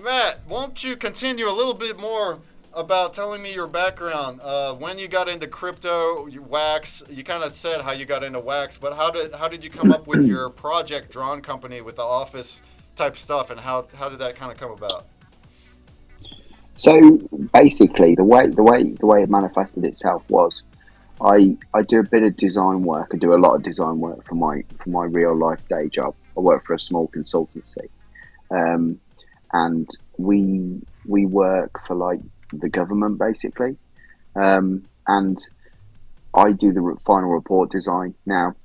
Matt, won't you continue a little bit more about telling me your background? When you got into crypto, Wax. You kind of said how you got into Wax, but how did you come up with your project drawn company with the office type stuff, and how did that kind of come about? So basically, the way it manifested itself was I do a bit of design work. I do a lot of design work for my real life day job. I work for a small consultancy, um, and we work for like the government basically. And I do the final report design. Now,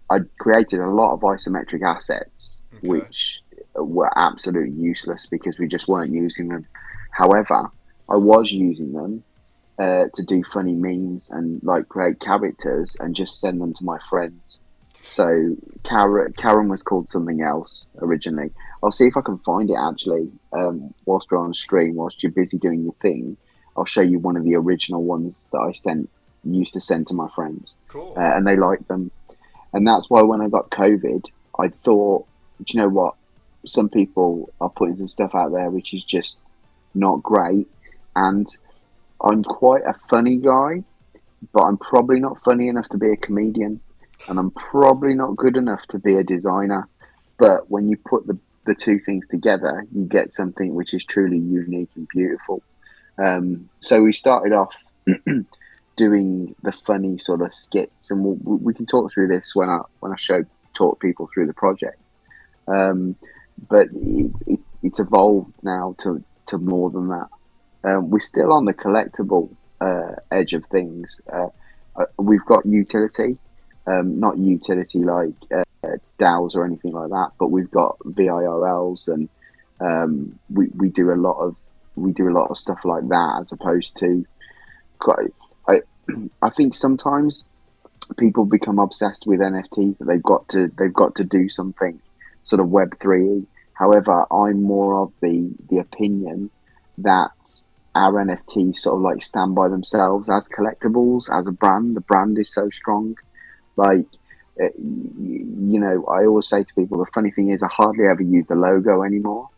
I created a lot of isometric assets, Okay. which were absolutely useless because we just weren't using them. However, I was using them to do funny memes and like create characters and just send them to my friends. So Karen was called something else originally. I'll see if I can find it actually. Whilst we're on stream, whilst you're busy doing your thing, I'll show you one of the original ones that I sent used to send to my friends, Cool. and they liked them. And that's why when I got COVID, I thought, do you know what? Some people are putting some stuff out there which is just not great, and I'm quite a funny guy, but I'm probably not funny enough to be a comedian, and I'm probably not good enough to be a designer. But when you put the two things together, you get something which is truly unique and beautiful. So we started off doing the funny sort of skits, and we can talk through this when I show talk people through the project. Um, but it's evolved now to more than that. We're still on the collectible edge of things. We've got utility, not utility like DAOs or anything like that, but we've got VIRLs, and we do a lot of stuff like that as opposed to. I I think sometimes people become obsessed with NFTs that they've got to do something sort of Web3. However, I'm more of the opinion that our NFTs sort of like stand by themselves as collectibles, as a brand. The brand is so strong. Like, I always say to people, the funny thing is, I hardly ever use the logo anymore.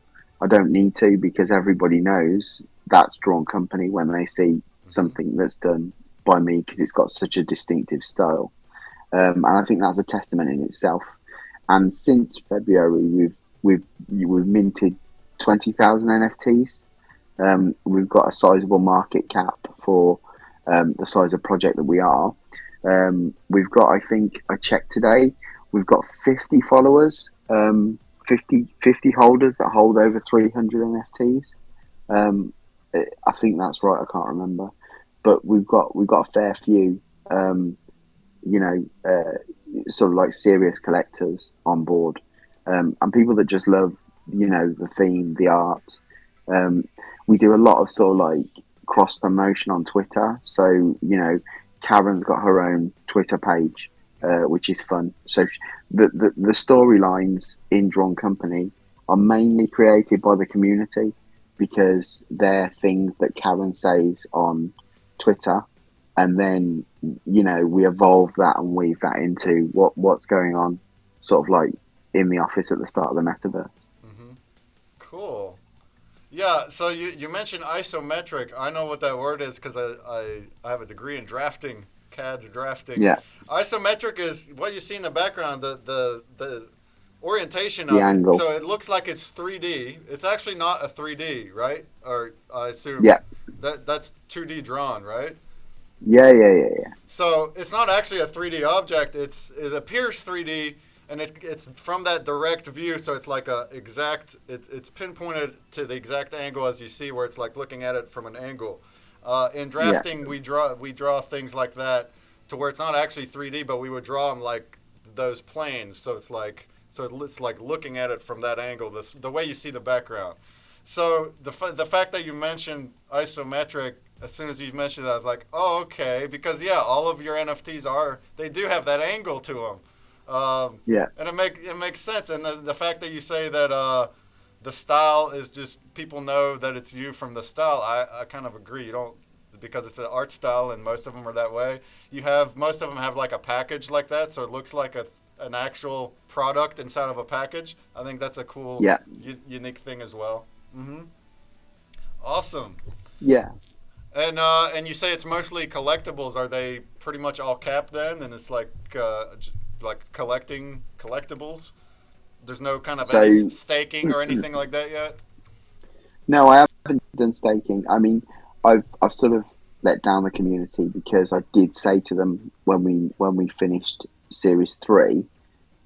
I don't need to because everybody knows that's Drawn Company when they see Hmm. something that's done by me because it's got such a distinctive style. And I think that's a testament in itself. And since February, we've minted 20,000 NFTs. We've got a sizable market cap for the size of project that we are. We've got, I think, I checked today, we've got 50 followers, 50 holders that hold over 300 NFTs. Um, I think that's right. I can't remember, but we've got a fair few, um, you know, sort of like serious collectors on board, and people that just love, the theme, the art. Um, we do a lot of sort of like cross promotion on Twitter. So, Karen's got her own Twitter page, which is fun. So the storylines in Drawn Company are mainly created by the community because they're things that Karen says on Twitter, and then we evolve that and weave that into what's going on, sort of like in the office at the start of the metaverse. Hmm. Cool. Yeah, so you mentioned isometric. I know what that word is because I have a degree in drafting, CAD drafting. Yeah, Isometric is what you see in the background, the orientation the of it. angle. So it looks like it's 3D. It's actually not a 3D, right? Or I assume Yeah, that's 2D drawn, right? yeah. So it's not actually a 3D object. It appears 3D, and it's from that direct view. So it's like a exact. It's pinpointed to the exact angle as you see, where it's like looking at it from an angle. In Yeah, drafting, we draw things like that to where it's not actually 3D, but we would draw them like those planes. So it's like looking at it from that angle, the way you see the background. So the fact that you mentioned isometric, as soon as you mentioned that, I was like, oh, okay, because yeah, all of your NFTs they do have that angle to them, yeah. and it makes sense. And the fact that you say that the style is just people know that it's you from the style, I kind of agree. You don't because it's an art style, and most of them are that way. Most of them have like a package like that, so it looks like an actual product inside of a package. I think that's a cool, Yeah. unique thing as well. Hmm. Awesome. Yeah. And you say it's mostly collectibles. Are they pretty much all capped then? And it's like collecting collectibles. There's no kind of any So staking or anything like that yet. no, I haven't done staking. I mean, I've sort of let down the community because I did say to them when we finished Series 3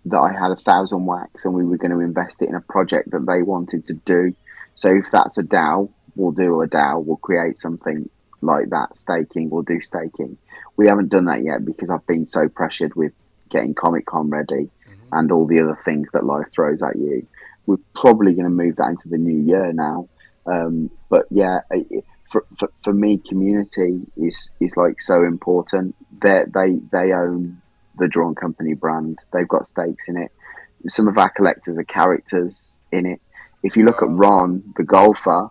that I had 1,000 wax and we were going to invest it in a project that they wanted to do. So if that's a DAO, we'll do a DAO. We'll create something like that. Staking, we'll do staking. We haven't done that yet because I've been so pressured with getting Comic Con ready Mm-hmm. and all the other things that life throws at you. We're probably going to move that into the new year now. But yeah, for me, community is like so important. They own the Drawn Company brand. They've got stakes in it. Some of our collectors are characters in it. If you look at Wow. Ron, the golfer,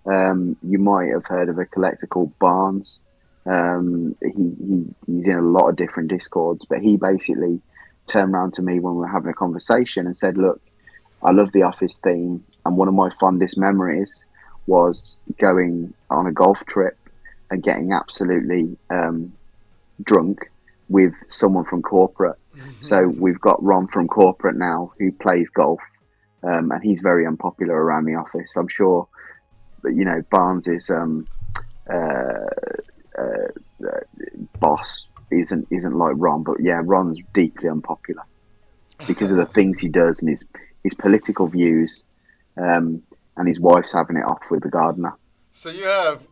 you might have heard of a collector called Barnes. He's in a lot of different discords, but he basically turned around to me when we were having a conversation and said, "Look, I love the office theme, and one of my fondest memories was going on a golf trip and getting absolutely drunk with someone from corporate." So we've got Ron from corporate now who plays golf, and he's very unpopular around the office. I'm sure, but Barnes is uh, boss isn't like Ron, but yeah, Ron's deeply unpopular because of the things he does and his political views, and his wife's having it off with the gardener. So you have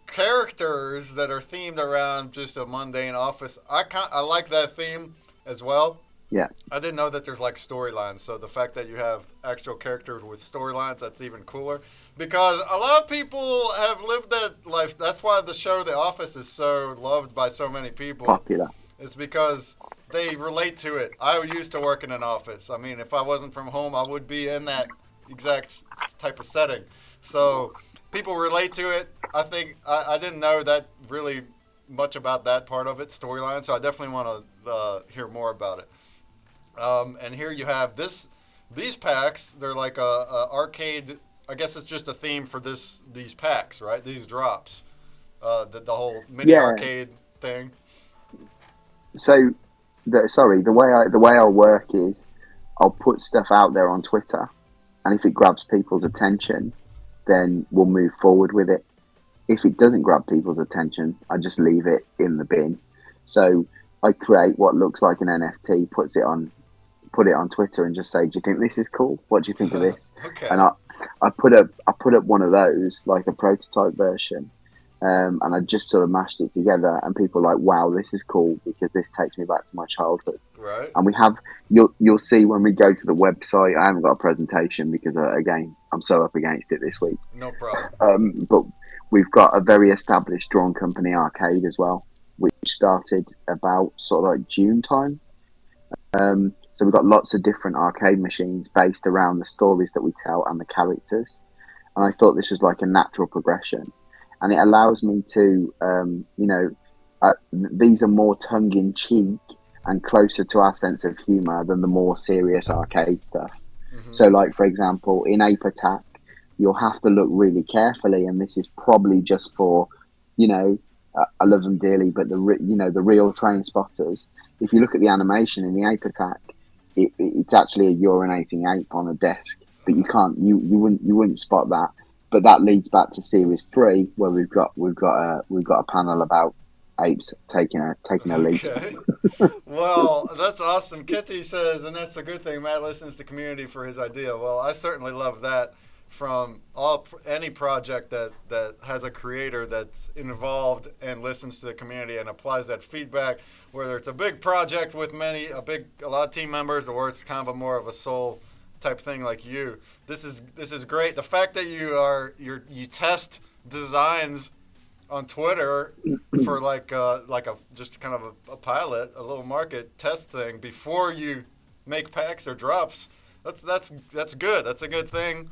characters that are themed around just a mundane office. I like that theme as well. Yeah, I didn't know that there's like storylines. So the fact that you have actual characters with storylines, that's even cooler. Because a lot of people have lived that life. That's why the show The Office is so loved by so many people. popular. It's because they relate to it. I used to work in an office. I mean, if I wasn't from home, I would be in that exact type of setting. So people relate to it. I think I didn't know that really much about that part of it, storyline. So I definitely want to hear more about it. And here you have these packs. They're like a arcade. I guess it's just a theme for these packs, right? These drops. The whole mini Yeah. arcade thing. So, the way I'll work is I'll put stuff out there on Twitter, and if it grabs people's attention, then we'll move forward with it. If it doesn't grab people's attention, I just leave it in the bin. So I create what looks like an NFT, put it on Twitter, and just say, "Do you think this is cool? What do you think of this?" Okay. And I put up one of those, like a prototype version, and I just sort of mashed it together, and people are like, "Wow, this is cool because this takes me back to my childhood." Right. And you'll see when we go to the website. I haven't got a presentation because again I'm so up against it this week. No problem. But we've got a very established Drawn Company arcade as well, which started about sort of like June time. So we've got lots of different arcade machines based around the stories that we tell and the characters. And I thought this was like a natural progression. And it allows me to, these are more tongue in cheek and closer to our sense of humor than the more serious arcade stuff. Mm-hmm. So, like, for example, in Ape Attack, you'll have to look really carefully. And this is probably just for, I love them dearly, but the real train spotters, if you look at the animation in the Ape Attack, it's actually a urinating ape on a desk, but you wouldn't spot that. But that leads back to Series 3, where we've got a panel about apes taking a leak. Okay. Well, that's awesome. Kitty says, and that's the good thing. Matt listens to community for his idea. Well, I certainly love that from any project that has a creator that's involved and listens to the community and applies that feedback, whether it's a big project with a lot of team members, or it's kind of a more of a soul type thing like you. This is great. The fact that you test designs on Twitter for like a just kind of a pilot, a little market test thing before you make packs or drops. That's good. That's a good thing.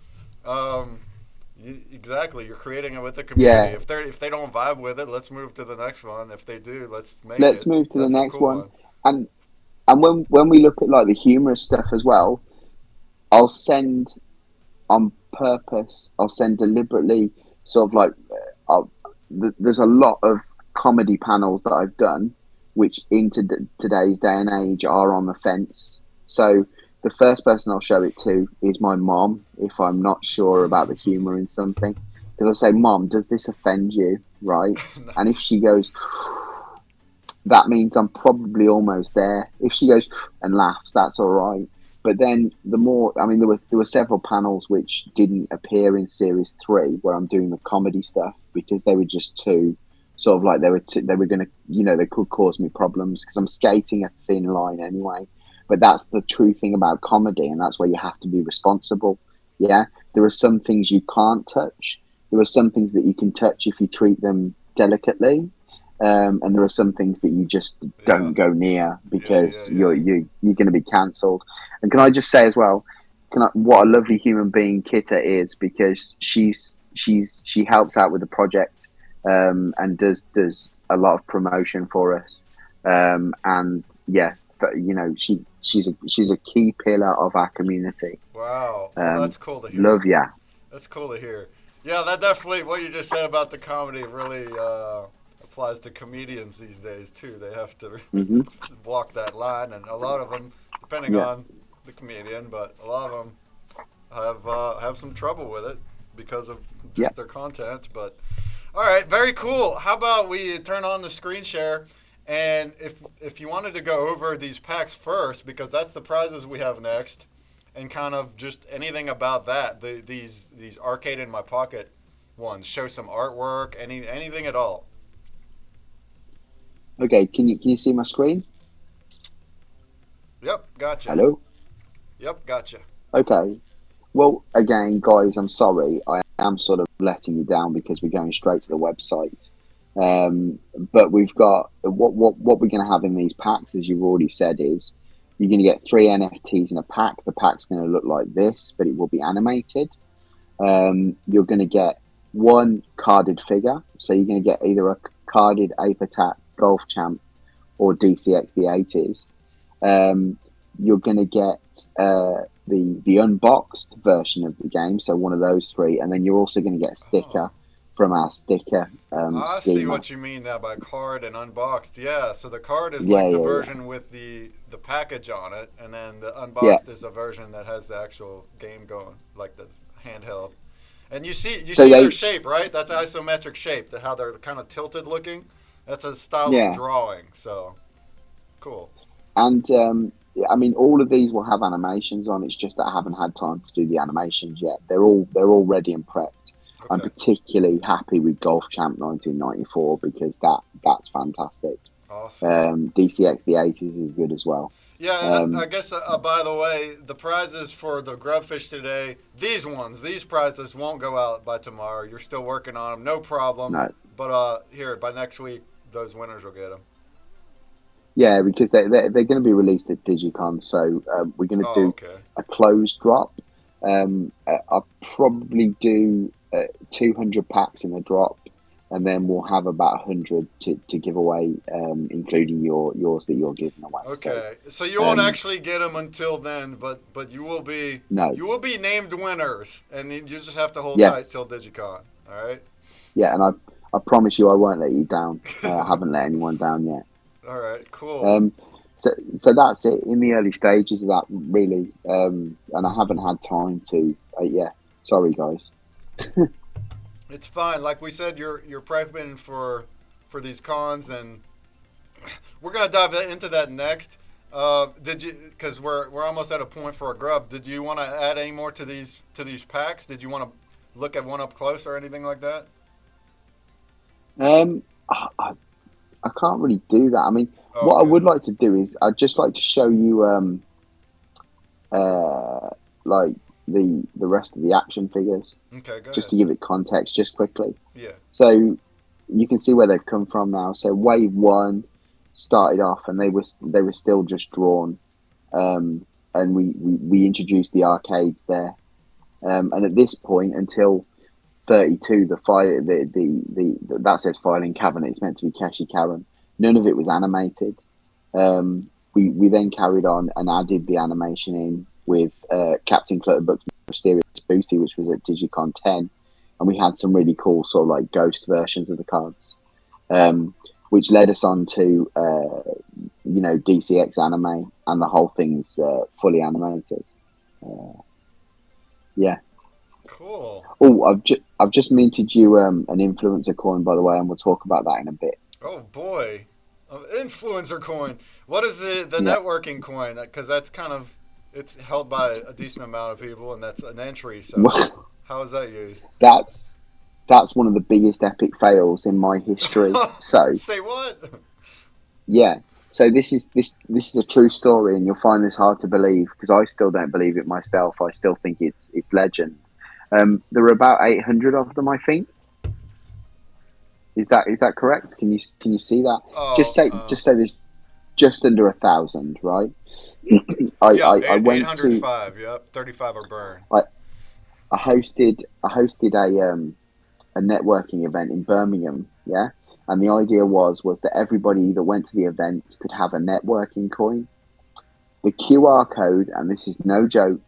Exactly. You're creating it with the community. Yeah. If they don't vibe with it, let's move to the next one. If they do, let's Move to the That's a next cool one. And when we look at like the humorous stuff as well, I'll send on purpose. I'll send deliberately sort of like there's a lot of comedy panels that I've done, which in today's day and age are on the fence. So the first person I'll show it to is my mom if I'm not sure about the humor in something, because I say, Mom, does this offend you? Right? And if she goes, that means I'm probably almost there. If she goes and laughs, that's all right. But then the more, I mean, there were several panels which didn't appear in series 3 where I'm doing the comedy stuff because they were just too sort of like they were going to, you know, they could cause me problems because I'm skating a thin line anyway. But that's the true thing about comedy, and that's where you have to be responsible. Yeah, there are some things you can't touch. There are some things that you can touch if you treat them delicately. And there are some things that you just don't go near because you're going to be cancelled. And can I just say as well, what a lovely human being Kitta is, because she helps out with the project and does a lot of promotion for us. And yeah, you know, she's a key pillar of our community. Wow, well, that's cool to hear. Love ya. That's cool to hear. Yeah, that definitely, what you just said about the comedy really applies to comedians these days too. They have to walk that line, and a lot of them, depending on the comedian, but a lot of them have some trouble with it because of just their content. But all right, very cool. How about we turn on the screen share, and if you wanted to go over these packs first, because that's the prizes we have next, and kind of just anything about that, these arcade in my pocket ones, show some artwork, anything at all. Okay, can you see my screen? Yep, gotcha. Hello? Yep, gotcha. Okay. Well, again, guys, I'm sorry. I am sort of letting you down because we're going straight to the website. But we've got what we're going to have in these packs, as you've already said, is you're going to get 3 NFTs in a pack. The pack's going to look like this, but it will be animated. You're going to get 1 carded figure. So you're going to get either a carded Ape Attack Golf Champ or DCX the 80s. You're going to get the unboxed version of the game, so one of those 3, and then you're also going to get a sticker from our sticker I schema. see what you mean now by card and unboxed. Yeah, so the card is like the version with the package on it, and then the unboxed is a version that has the actual game going, like the handheld. And you see their shape, right? That's isometric shape, how they're kind of tilted looking. That's a style of drawing, so cool. And I mean, all of these will have animations on. It's just that I haven't had time to do the animations yet. They're all ready and prepped. Okay. I'm particularly happy with Golf Champ 1994 because that's fantastic. Awesome. DCX the 80s is good as well. Yeah, and I guess, by the way, the prizes for the Grubfish today, these prizes won't go out by tomorrow. You're still working on them, no problem. No. But here, by next week, those winners will get them. Yeah, because they're going to be released at Digicon, so we're going to do a closed drop. I'll probably do 200 packs in a drop, and then we'll have about 100 to give away, including yours that you're giving away. Okay, so you won't actually get them until then, but you will be named winners, and you just have to hold tight till Digicon. All right. Yeah, and I promise you I won't let you down. I haven't let anyone down yet. All right, cool. So that's it in the early stages of that, really, and I haven't had time to. Sorry, guys. It's fine. Like we said, you're prepping for these cons, and we're gonna dive into that next. Did you? Because we're almost at a point for a grub. Did you want to add any more to these packs? Did you want to look at one up close or anything like that? I can't really do that. I mean, what I would like to do is I'd just like to show you like the rest of the action figures. Okay, go just ahead. to give it context, just quickly. Yeah. So you can see where they've come from now. So wave 1 started off, and they were still just drawn, and we introduced the arcade there, and at this point until 32, that says filing cabinet. It's meant to be Keshi Karen. None of it was animated. We then carried on and added the animation in with Captain Clutterbuck's Mysterious Booty, which was at Digicon 10. and we had some really cool sort of like ghost versions of the cards, which led us on to DCX anime, and the whole thing's fully animated. Yeah. Cool. Oh, I've just minted you an influencer coin, by the way, and we'll talk about that in a bit. Oh boy, influencer coin. What is the Yeah. networking coin? Because that's kind of, it's held by a decent amount of people, and that's an entry. So how is that used? That's one of the biggest epic fails in my history. So say what? yeah. So this is a true story, and you'll find this hard to believe because I still don't believe it myself. I still think it's legend. There were about 800 of them, I think. Is that correct? Can you see that? Oh, just say there's just under 1,000, right? I went 805. Yep, 35 are burned. I hosted a networking event in Birmingham, yeah, and the idea was that everybody that went to the event could have a networking coin. The QR code, and this is no joke,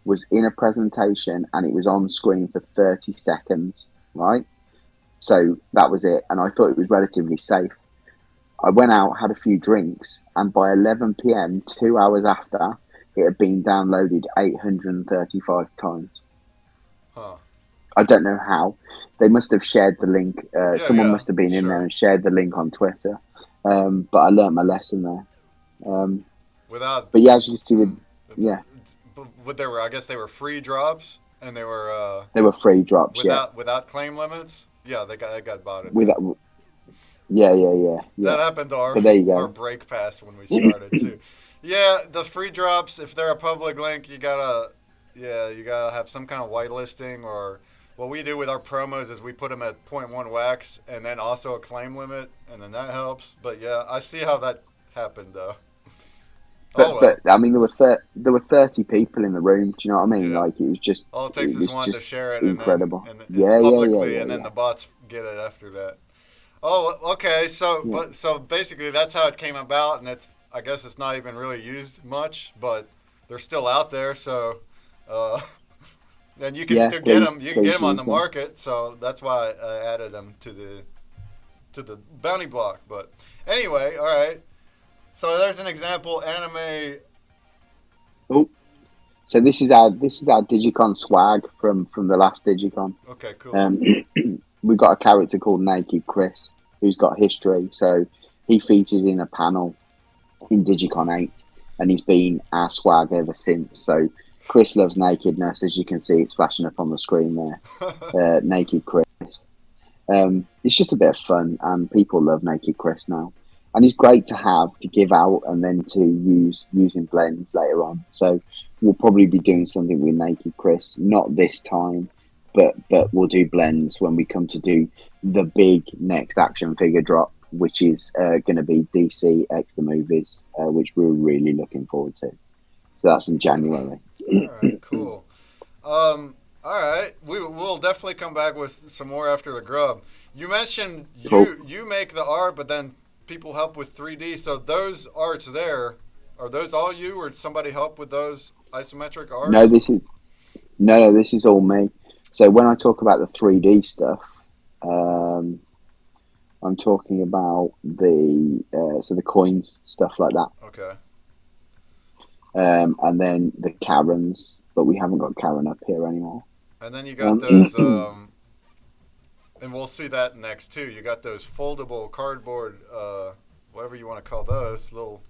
was in a presentation and it was on screen for 30 seconds, right? So that was it, and I thought it was relatively safe. I went out, had a few drinks, and by 11 p.m., 2 hours after, it had been downloaded 835 times. Huh. I don't know how. They must have shared the link. Someone must have been in there and shared the link on Twitter. But I learned my lesson there. But yeah, as you can see, I guess they were free drops, and they were free drops. Without claim limits. Yeah, they got bought it. Yeah. That happened to our break pass when we started too. Yeah, the free drops, if they're a public link, you gotta have some kind of whitelisting, or what we do with our promos is we put them at 0.1 wax and then also a claim limit, and then that helps. But yeah, I see how that happened though. But I mean, there were 30 people in the room. Do you know what I mean? Yeah. Like it was just all it takes is one to share it, incredible. And then the bots get it after that. Oh, okay. So, so basically, that's how it came about, and I guess it's not even really used much, but they're still out there. So, and you can still get them. You can get them on the market. So that's why I added them to the bounty block. But anyway, all right. So there's an example anime. Oh, so this is our Digicon swag from the last Digicon. Okay, cool. We've got a character called Naked Chris who's got history. So he featured in a panel in Digicon 8, and he's been our swag ever since. So Chris loves nakedness, as you can see, it's flashing up on the screen there. Naked Chris. It's just a bit of fun, and people love Naked Chris now. And he's great to have, to give out, and then to use in blends later on. So we'll probably be doing something with Naked Chris, not this time, but we'll do blends when we come to do the big next action figure drop, which is going to be DC X the Movies, which we're really looking forward to. So that's in January. All right, cool. All right, we'll definitely come back with some more after the grub. You mentioned you make the art, but then people help with 3D. So those arts there, are those all you, or did somebody help with those isometric arts? No, this is all me. So when I talk about the 3D stuff, I'm talking about the coins, stuff like that. Okay. And then the Karens, but we haven't got Karen up here anymore. And then you got those, and we'll see that next too. You got those foldable cardboard, whatever you want to call those, little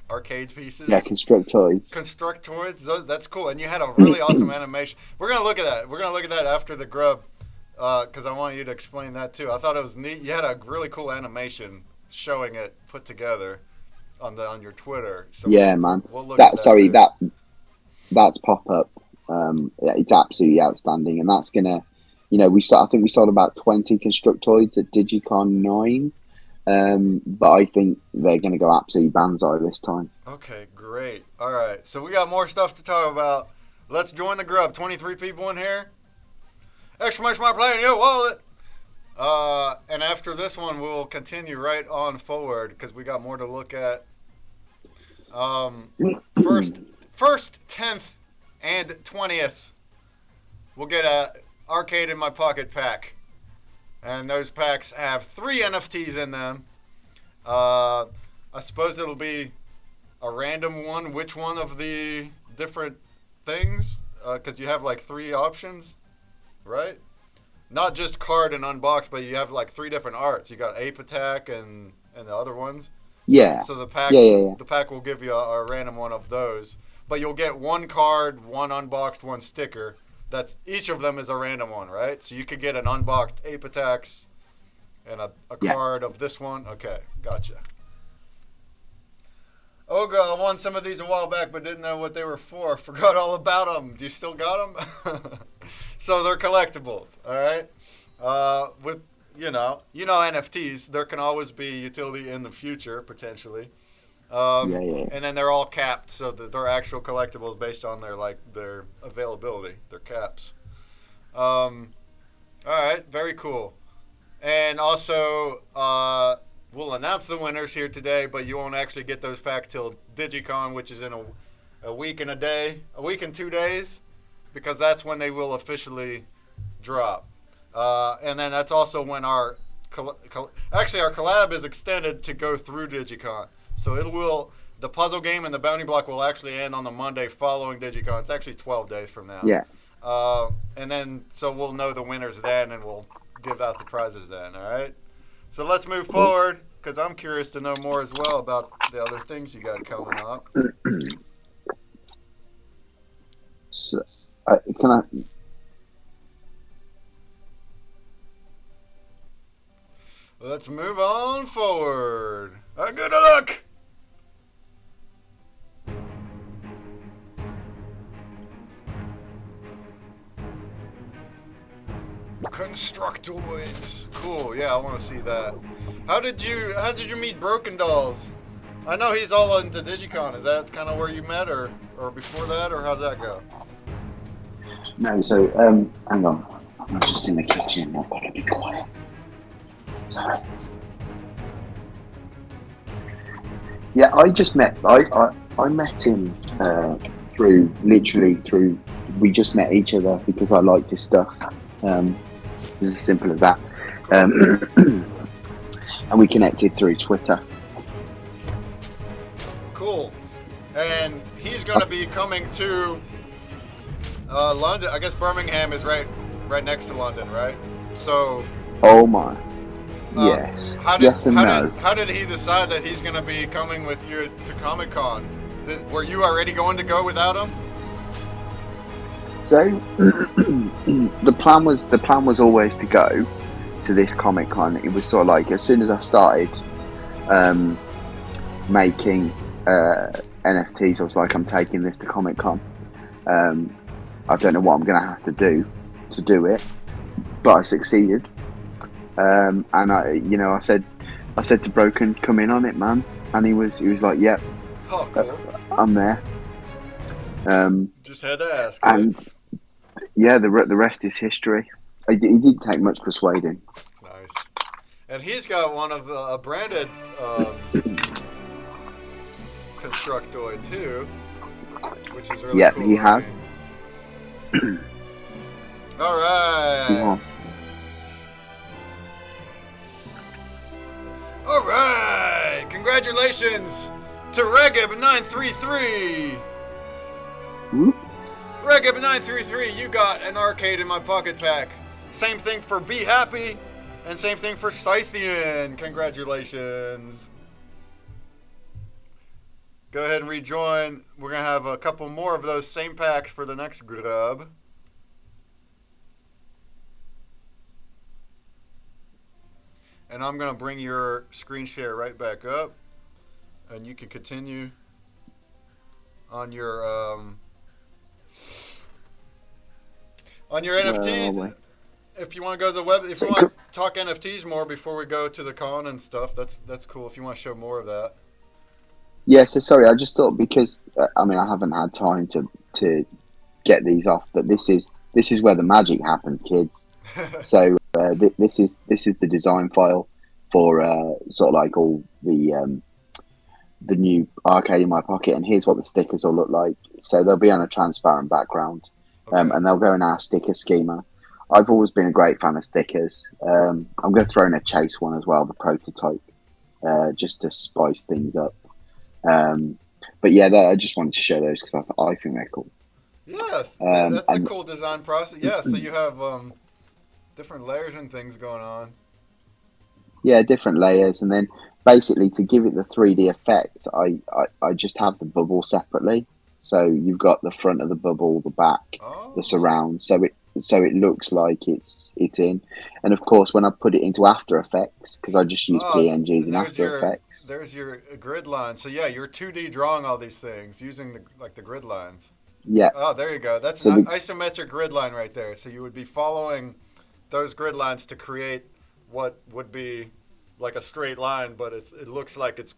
arcade pieces. Yeah, Constructoids. That's cool. And you had a really awesome animation. We're gonna look at that. We're gonna look at that after the grub, because I want you to explain that too. I thought it was neat. You had a really cool animation showing it put together on your Twitter. So yeah, man. We'll look at that. That's pop up. It's absolutely outstanding, and that's gonna. I think we sold about 20 Constructoids at Digicon 9, but I think they're going to go absolutely banzai this time. Okay, great. All right, so we got more stuff to talk about. Let's join the grub. 23 people in here. Exclamation mark play in your wallet. And after this one, we'll continue right on forward because we got more to look at. First, 10th, and 20th. We'll get Arcade in My Pocket pack. And those packs have 3 NFTs in them. I suppose it'll be a random one. Which one of the different things? Because you have like 3 options, right? Not just card and unbox, but you have like 3 different arts. You got Ape Attack and the other ones. Yeah. So the pack, the pack will give you a random one of those. But you'll get 1 card, 1 unboxed, 1 sticker. That's each of them is a random one, right? So you could get an unboxed Ape Attacks and a card of this one. Okay, gotcha. Oga, I won some of these a while back, but didn't know what they were for. Forgot all about them. Do you still got them? So they're collectibles, all right? With you know NFTs, there can always be utility in the future potentially. And then they're all capped, so they're actual collectibles based on their availability, their caps. All right, very cool. And also, we'll announce the winners here today, but you won't actually get those packs till DigiCon, which is in a week and 2 days, because that's when they will officially drop. And then that's also when our collab is extended to go through DigiCon. So the puzzle game and the bounty block will actually end on the Monday following DigiCon. It's actually 12 days from now. Yeah. And then, so we'll know the winners then, and we'll give out the prizes then, all right? So let's move forward, because I'm curious to know more as well about the other things you got coming up. So, can I... Let's move on forward. Good luck! Constructoids. Cool, yeah, I want to see that. How did you meet Broken Dolls? I know he's all into Digicon. Is that kind of where you met, or before that, or how'd that go? No, so, hang on. I'm just in the kitchen. I've got to be quiet. Sorry. Yeah, I just met. I met him through. We just met each other because I liked his stuff. It's as simple as that. Cool. And we connected through Twitter. Cool. And he's going to be coming to London. I guess Birmingham is right next to London, right? So. Oh my. Yes. Yes and no. How did he decide that he's going to be coming with you to Comic-Con? Were you already going to go without him? So the plan was always to go to this Comic-Con. It was sort of like as soon as I started making NFTs, I was like, I'm taking this to Comic-Con. I don't know what I'm going to have to do it, but I succeeded. And I said to Broken, come in on it, man. And he was like, yep, cool. I'm there. Just had to ask. And yeah, the rest is history. He didn't take much persuading. Nice. And he's got one of a branded Constructoid too, which is really cool. Yeah, he has. All right. He has. All right. Congratulations to Regib933. Regib933, you got an Arcade in My Pocket pack. Same thing for Be Happy, and same thing for Scythian. Congratulations. Go ahead and rejoin. We're going to have a couple more of those same packs for the next grub. And I'm going to bring your screen share right back up, and you can continue on your NFTs. If you want to go to the web, if you want to talk NFTs more before we go to the con and stuff, that's cool. If you want to show more of that. Yeah, so sorry, I just thought because I haven't had time to get these off, but this is where the magic happens, kids. So this is the design file for sort of like all the new Arcade in My Pocket, and here's what the stickers will look like. So they'll be on a transparent background, and they'll go in our sticker schema. I've always been a great fan of stickers. I'm going to throw in a chase one as well, the prototype, just to spice things up. But yeah, I just wanted to show those because I think they're cool. Yes, that's a And cool design process. Yeah, so you have different layers and things going on. yeah, different layers, and then basically to give it the 3D effect, I just have the bubble separately. So you've got the front of the bubble, the back, the Oh, surround, so it looks like it's in. And of course, when I put it into After Effects, because I just use oh, PNGs in there's After your Effects. grid line. So yeah, you're 2D drawing all these things using the grid lines. Yeah. Oh, there you go. That's an So the isometric grid line right there. So you would be following those grid lines to create what would be like a straight line, but it looks like it's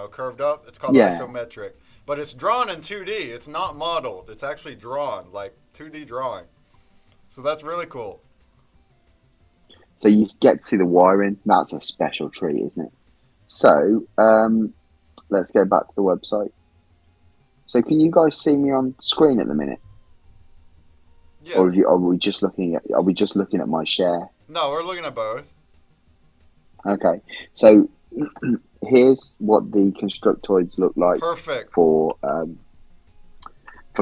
curved up. It's called yeah. isometric, but it's drawn in 2D. It's not modeled. It's actually drawn like 2D drawing. So that's really cool. So you get to see the wiring. That's a special treat, isn't it? So let's go back to the website. So can you guys see me on screen at the minute, Yeah. or are we just looking at my share? No, we're looking at both. Okay. So here's what the constructoids look like Perfect. for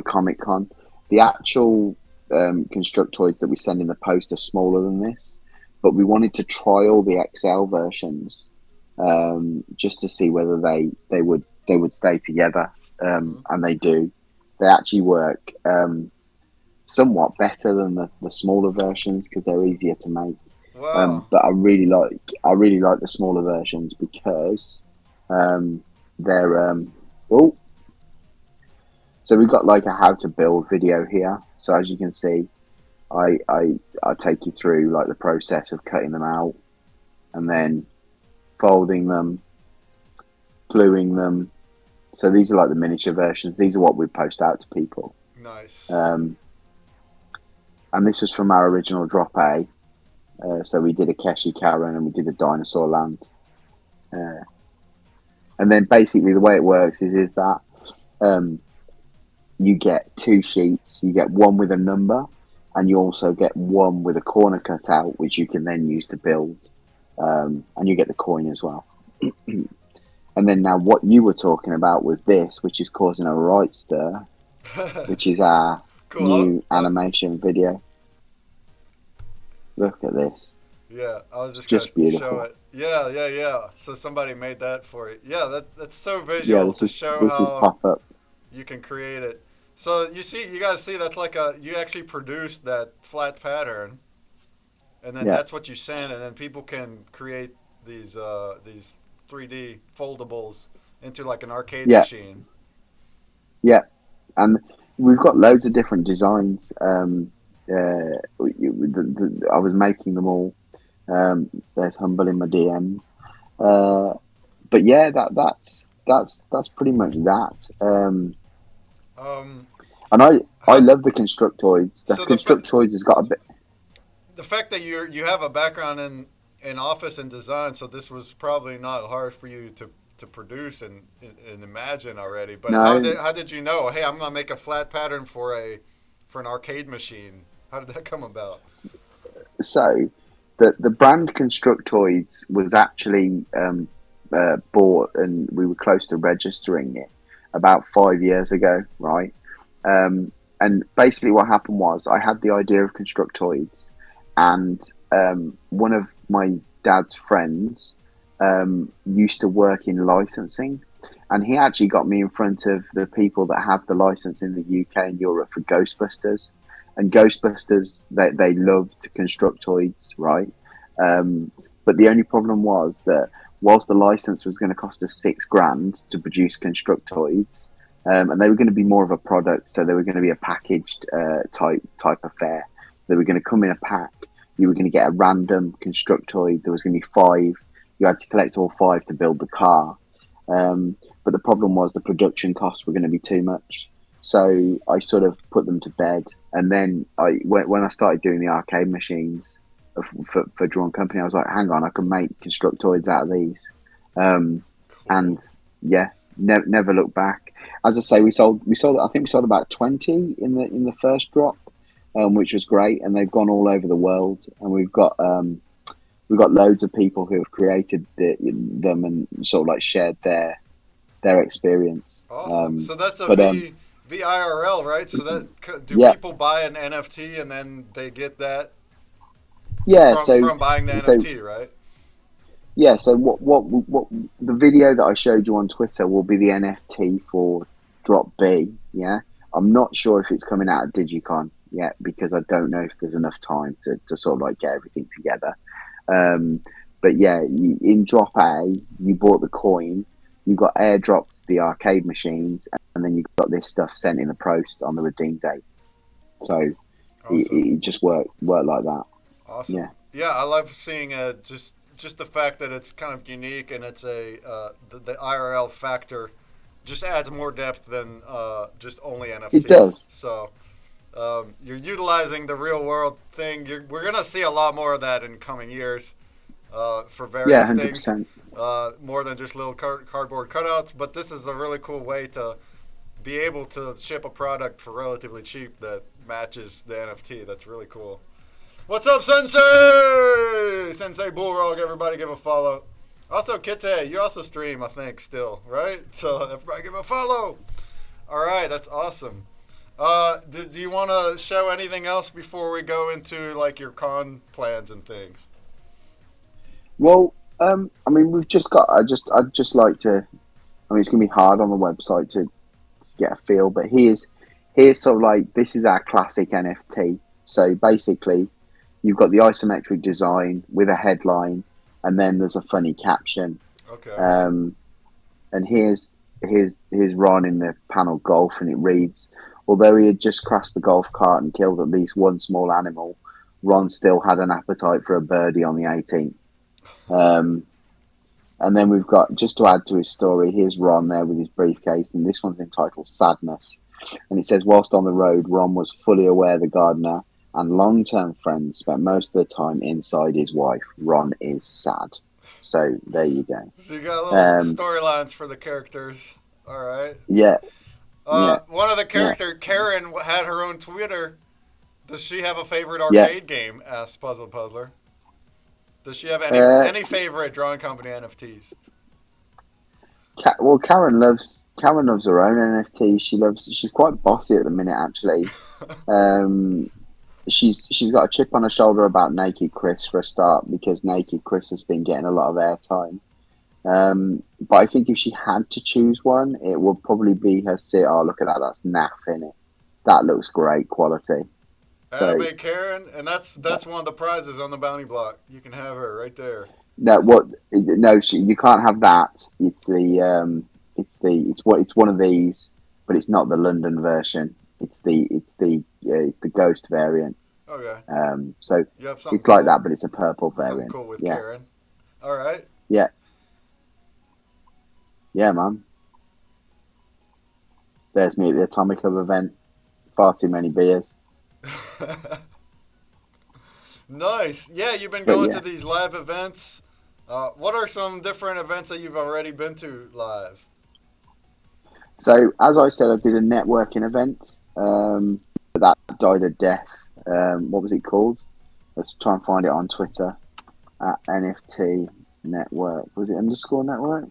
Comic Con. The actual constructoids that we send in the post are smaller than this, but we wanted to try all the XL versions just to see whether they would stay together, Hmm. and they do. They actually work somewhat better than the smaller versions because they're easier to make. Wow. But I really like the smaller versions because they're oh. So we've got like a how to build video here. So as you can see, I take you through like the process of cutting them out and then folding them, gluing them. So these are like the miniature versions. These are what we post out to people. Nice. Um, and this was from our original drop A. So we did a Keshi Karen and we did a Dinosaur Land. Uh, and then basically the way it works is that um, you get two sheets. You get one with a number, and you also get one with a corner cut out, which you can then use to build. And you get the coin as well. And then now what you were talking about was this, which is causing a right stir, which is our Cool. new animation video. Look at this. Yeah, I was It's just gonna just show beautiful. it. Yeah, yeah, yeah. So somebody made that for you. Yeah, that's so Yeah, visual to show this is how pop up. you can create it. So you guys see that's like you actually produced that flat pattern, and then Yeah, that's what you send, and then people can create these 3D foldables into like an arcade yeah, machine. yeah. And we've got loads of different designs. I was making them all. There's Humble in my DMs. Uh, but yeah, that's pretty much that. Um, And I how love the constructoids. The so constructoids has got a bit. the fact that you have a background in office and design, so this was probably not hard for you to produce and imagine already. But No, how did you know? Hey, I'm gonna make a flat pattern for an arcade machine. How did that come about? so the brand Constructoids was actually bought, and we were close to registering it about 5 years ago, right? And basically, what happened was I had the idea of Constructoids, and one of my dad's friends used to work in licensing, and he actually got me in front of the people that have the license in the UK and Europe for Ghostbusters. And Ghostbusters, they loved Constructoids, right? But the only problem was that whilst the license was going to cost us 6 grand to produce Constructoids, and they were going to be more of a product, so they were going to be a packaged type affair. They were going to come in a pack. You were going to get a random Constructoid. There was going to be 5. You had to collect all 5 to build the car. But the problem was the production costs were going to be too much. So I sort of put them to bed. And then when I started doing the arcade machines for Drawn Company, I was like, hang on, I can make Constructoids out of these. And Cool. yeah, never looked back. As I say, we sold. I think we sold about 20 in the first drop. which was great. And they've gone all over the world, and we've got loads of people who have created them and sort of like shared their experience. Awesome. So that's a But VIRL, right? So that do yeah, people buy an NFT and then they get that yeah. from buying the So NFT, right? yeah. So what the video that I showed you on Twitter will be the NFT for Drop B. Yeah, I'm not sure if it's coming out of Digicon yet because I don't know if there's enough time to sort of like get everything together. Um, but yeah, in Drop A, you bought the coin, you got airdropped the arcade machines, and then you got this stuff sent in the post on the redeem date. So Awesome. it just worked like that. Awesome. Yeah, Yeah, I love seeing just the fact that it's kind of unique and it's the IRL factor just adds more depth than just only it NFTs. does. So you're utilizing the real world thing. We're gonna see a lot more of that in coming years for Yeah, various hundred things, percent. more than just little cardboard cutouts. But this is a really cool way to be able to ship a product for relatively cheap that matches the NFT. That's really cool. What's up, Sensei? Sensei Bullrog, everybody give a follow. Also, Kite, you also stream, I think, still, right? So everybody give a follow. All right, that's awesome. Do you want to show anything else before we go into like your con plans and things? Well, I mean, we've just got. I'd just like to. I mean, it's gonna be hard on the website to get a feel, but here's sort of like this is our classic NFT. So basically, you've got the isometric design with a headline, and then there's a funny caption. Okay. Um, and here's Ron in the panel golf, and it reads, "Although he had just crashed the golf cart and killed at least one small animal, Ron still had an appetite for a birdie on the 18th." Um, and then we've got, just to add to his story, here's Ron there with his briefcase, and this one's entitled "Sadness." And it says, whilst on the road, Ron was fully aware the gardener and long-term friends spent most of the time inside his wife. Ron is sad. So there you go. So you got little Um, storylines for the characters. All right. yeah, yeah, One of the yeah, character, Karen, had her own Twitter. Does she have a favorite yeah. arcade game? Asked Puzzle Puzzler. Does she have Uh, any favorite drawing company NFTs? well, Karen loves her own NFT. She's quite bossy at the minute, actually. Um, she's got a chip on her shoulder about Naked Chris for a start because Naked Chris has been getting a lot of airtime. But I think if she had to choose one, it would probably be her sit. Oh, look at that! That's naff in it. That looks great quality. So Anime Karen, and that's one of the prizes on the bounty block. You can have her right there. no, what? No, you can't have that. It's one of these, but it's not the London version. It's the Ghost variant. Okay. So You have something it's like cool. that, but it's a purple Something variant. cool with Yeah, Karen. All right. yeah, yeah, man. There's me at the Atomic Club event. Far too many beers, Nice. Yeah, you've been but going to yeah. these live events. What are some different events that you've already been to live? So as I said, I did a networking event. But that died a death. What was it called? Let's try and find it on Twitter at NFT Network. Was it underscore network?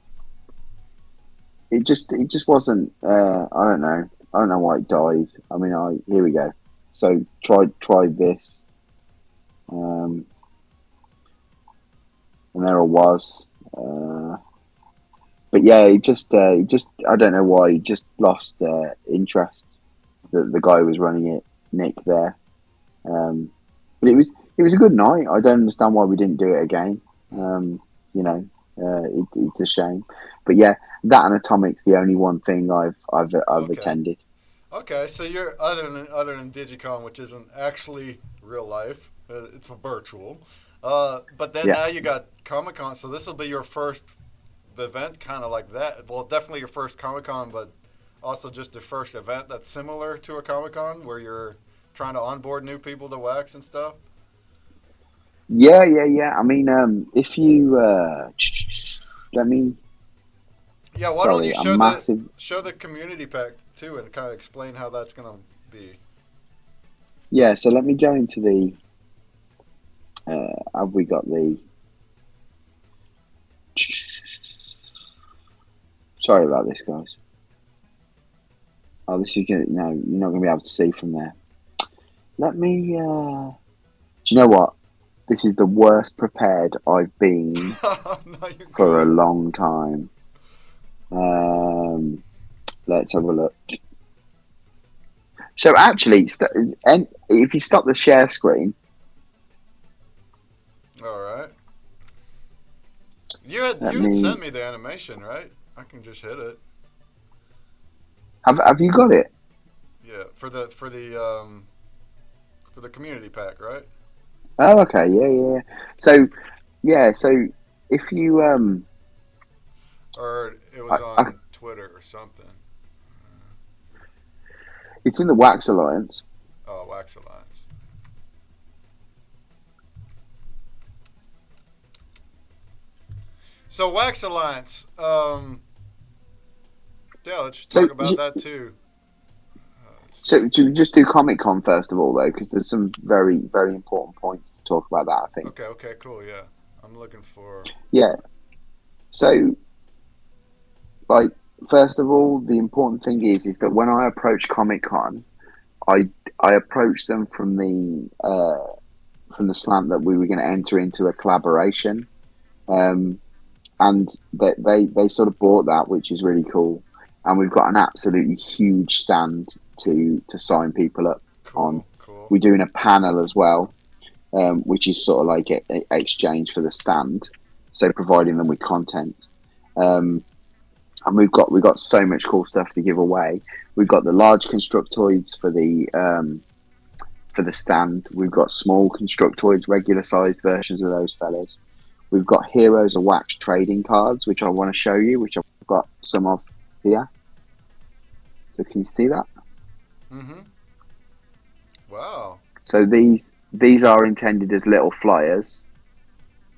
It just wasn't. I don't know. I don't know why it died. I mean, here we go. So tried this, um, and there I was. But yeah, it just I don't know why he just lost interest. The guy who was running it, Nick there. But it was a good night. I don't understand why we didn't do it again. You know, it's a shame. But yeah, that and Atomic's the only one thing I've Okay. attended. Okay, so you're other than Digicon, which isn't actually real life, it's virtual. But then Yeah, now you got Comic Con, so this will be your first event, kind of like that. Well, definitely your first Comic Con, but also just the first event that's similar to a Comic Con, where you're trying to onboard new people to Wax and stuff. yeah. I mean, if you let me, Yeah, why don't you sorry, I'm massive. show the community pack too, and kind of explain how that's gonna be. Yeah, so let me go into the. Have we got the? Sorry about this, guys. Oh, this is gonna. No, you're not gonna be able to see from there. Let me. Do you know what? This is the worst prepared I've been No, you're for a good. long time. Let's have a look. So actually, and if you stop the share screen, All right. You let had me. sent me the animation, right? I can just hit it. Have you got it? Yeah, for the community pack, right? Oh, okay, yeah. So yeah, so if you Or it was I, on Twitter or something. it's in the Wax Alliance. Oh, Wax Alliance. So Wax Alliance. Yeah, let's So talk about that too. Let's see. so to just do Comic Con first of all, though, because there's some very important points to talk about that. I think. Okay, cool. Yeah, I'm looking for. Yeah. So like first of all, the important thing is that when I approach Comic Con, I I approached them from the slant that we were going to enter into a collaboration, um, and they sort of bought that, which is really cool. And we've got an absolutely huge stand to sign people up on. Cool. We're doing a panel as well, which is sort of like a exchange for the stand, so providing them with content. And we've got so much cool stuff to give away. We've got the large constructoids for the stand. We've got small constructoids, regular sized versions of those fellas. We've got Heroes of Wax trading cards, which I want to show you, which I've got some of here. So can you see that? Mm-hmm. Wow. So these are intended as little flyers,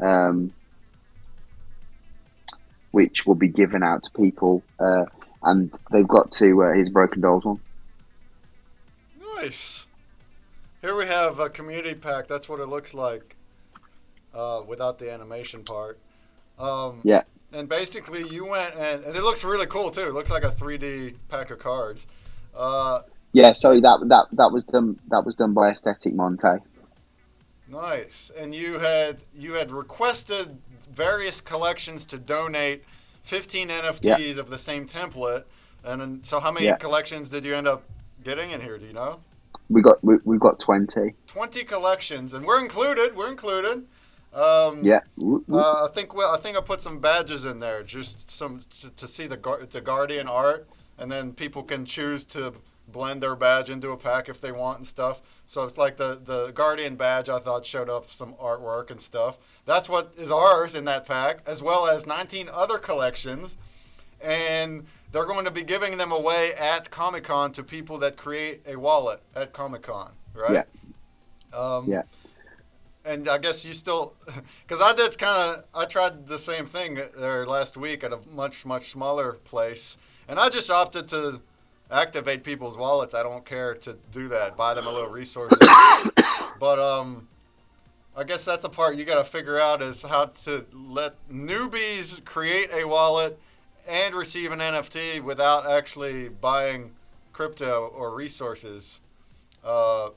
um, which will be given out to people, and they've got to his Broken Dolls one. Nice. Here we have a community pack. That's what it looks like without the animation part. Um, Yeah, and basically, you went and it looks really cool too. It looks like a 3D pack of cards. Uh, yeah. Sorry, and that was done. That was done by Aesthetic Monte. nice. And you had requested various collections to donate 15 Yeah, NFTs of the same template. And then, so, how many yeah. collections did you end up getting in here? Do you know? We've got 20. 20 collections, and we're included. We're included. Um, Yeah. Whoop, whoop. I think I put some badges in there, just some to see the Guardian art, and then people can choose to blend their badge into a pack if they want and stuff. So it's like the Guardian badge I thought showed up some artwork and stuff. That's what is ours in that pack, as well as 19 other collections, and they're going to be giving them away at Comic Con to people that create a wallet at Comic Con, Yeah, right? Um, yeah. and I guess you still, because I tried the same thing there last week at a much smaller place, and I just opted to activate people's wallets. I don't care to do that, buy them a little resources. But I guess that's the part you got to figure out is how to let newbies create a wallet and receive an NFT without actually buying crypto or resources. Uh,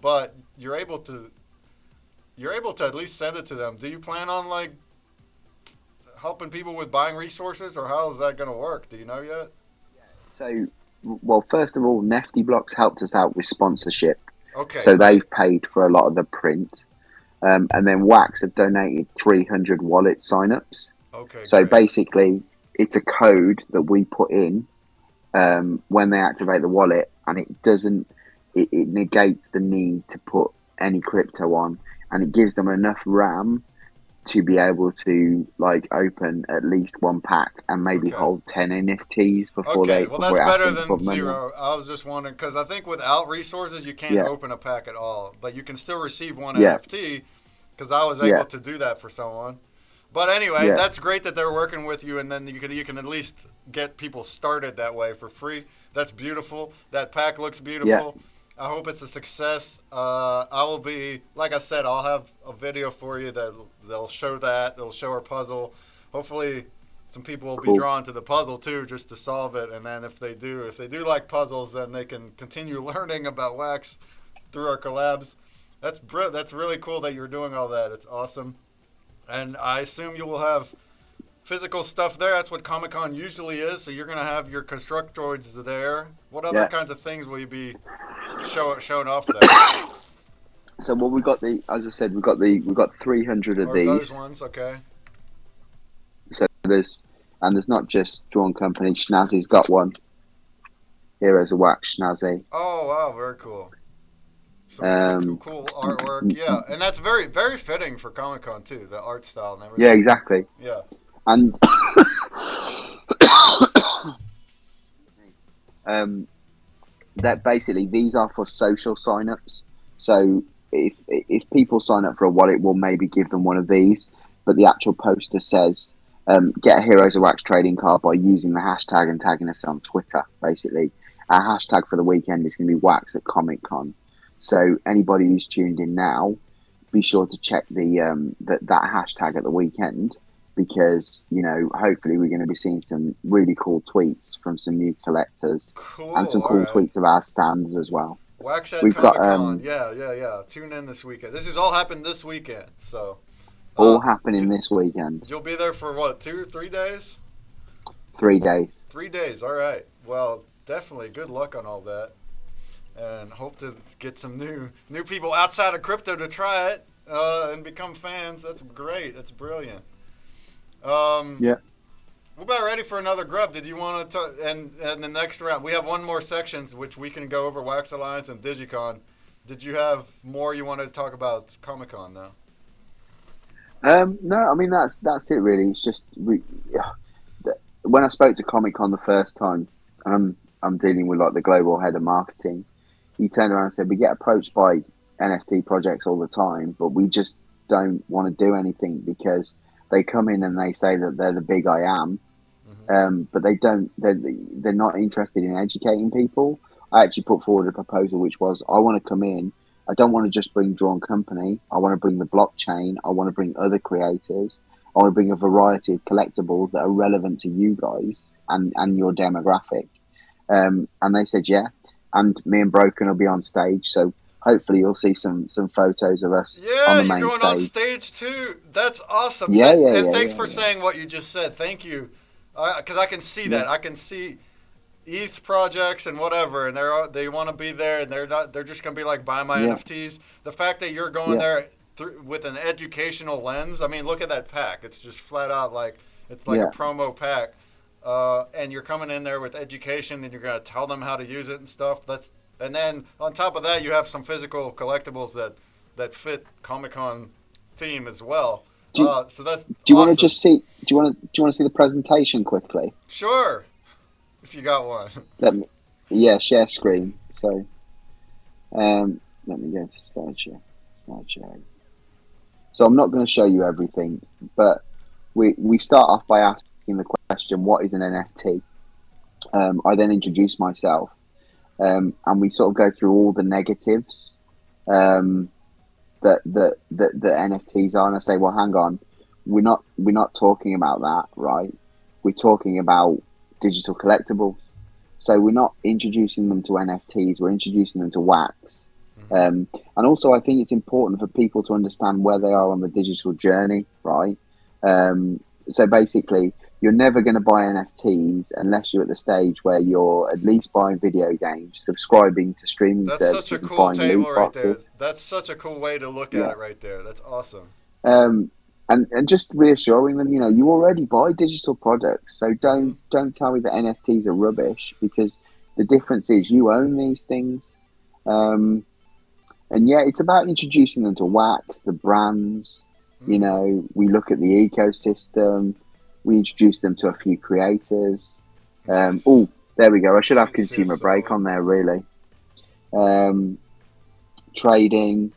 but you're able to at least send it to them. Do you plan on like helping people with buying resources, or how is that going to work? Do you know yet? So, well, first of all, Nefty Blocks helped us out with sponsorship. Okay, So great. they've paid for a lot of the print. And then Wax have donated 300 wallet signups. Okay, So great. basically, it's a code that we put in when they activate the wallet, and it negates the need to put any crypto on, and it gives them enough RAM to be able to like open at least one pack and maybe Okay. hold 10 NFTs Okay, well before that's it asks better them to than put money on. zero. I was just wondering because I think without resources you can't Yeah, open a pack at all, but you can still receive one yeah, NFT because I was yeah, able to do that for someone. But anyway, yeah, that's great that they're working with you, and then you can at least get people started that way for free. That's beautiful. That pack looks yeah, beautiful. I hope it's a success. I will be, like I said, I'll have a video for you that they'll show that. They'll show our puzzle. Hopefully, some people will be Cool. drawn to the puzzle too, just to solve it. And then if they do like puzzles, then they can continue learning about Wax through our collabs. That's really cool that you're doing all that. It's awesome. And I assume you will have physical stuff there. That's what Comic Con usually is. So you're gonna have your Constructoids there. What other Yeah. kinds of things will you be showing off there? So what we got as I said, we've got 300 of Or these. those ones, okay. So there's not just Drawn Company. Schnazzy's got one. Heroes of Wax Schnazzy. Oh wow, very cool. Some cool artwork, yeah, and that's very very fitting for Comic Con too. The art style and everything. Yeah, exactly. Yeah. And that basically these are for social signups. So if people sign up for a wallet, we'll maybe give them one of these. But the actual poster says, get a Heroes of Wax trading card by using the hashtag and tagging us on Twitter. Basically, our hashtag for the weekend is going to be Wax at Comic Con. So anybody who's tuned in now, be sure to check that hashtag at the weekend, because hopefully we're going to be seeing some really cool tweets from some new collectors, Cool. and some cool tweets of our stands as well. Wax at We've Comic got, Con. Yeah. Tune in this weekend. This has all happened this weekend, so all happening this weekend. you'll be there for what, 3 days? 3 days. 3 days. All right. Well, definitely good luck on all that, and hope to get some new people outside of crypto to try it and become fans. That's great. That's brilliant. Yeah. We're about ready for another grub. Did you want to? And the next round, we have one more section which we can go over Wax Alliance and DigiCon. Did you have more you wanted to talk about Comic Con though? No, I mean that's it really. It's just when I spoke to Comic Con the first time, and I'm dealing with like the global head of marketing. He turned around and said, "We get approached by NFT projects all the time, but we just don't want to do anything because they come in and they say that they're the big I am, but they don't. They're not interested in educating people." I actually put forward a proposal which was, I want to come in. I don't want to just bring Drawn Company. I want to bring the blockchain. I want to bring other creators. I want to bring a variety of collectibles that are relevant to you guys and your demographic. And they said, yeah. And me and Broken will be on stage. So hopefully you'll see some photos of us on the main you're going stage. on stage too. That's awesome. And thanks for saying what you just said. Thank you. Because I can see that. I can see ETH projects and whatever, and they want to be there, and they're just gonna be like, buy my NFTs. The fact that you're going there with an educational lens, I mean, look at that pack. It's just flat out like it's like a promo pack, and you're coming in there with education, and you're gonna tell them how to use it and stuff. And then on top of that, you have some physical collectibles that fit Comic-Con theme as well. So that's. Do you want to just see? Do you want to see the presentation quickly? Sure. If you got one. Share screen. So, let me go to slideshow. So I'm not going to show you everything, but we start off by asking the question, what is an NFT? I then introduce myself, and we sort of go through all the negatives that NFTs are, and I say, well, hang on, we're not talking about that, right? We're talking about digital collectibles. So we're not introducing them to NFTs, we're introducing them to Wax. And also I think it's important for people to understand where they are on the digital journey, right? So basically, you're never going to buy NFTs unless you're at the stage where you're at least buying video games, subscribing to streaming services. That's such a cool table right there. That's such a cool way to look at it right there. That's awesome. And just reassuring them, you already buy digital products, so don't tell me that NFTs are rubbish, because the difference is you own these things. And it's about introducing them to Wax, the brands. We look at the ecosystem. We introduce them to a few creators. Oh, there we go. I should have ConsumerBreak on there, really. Trading,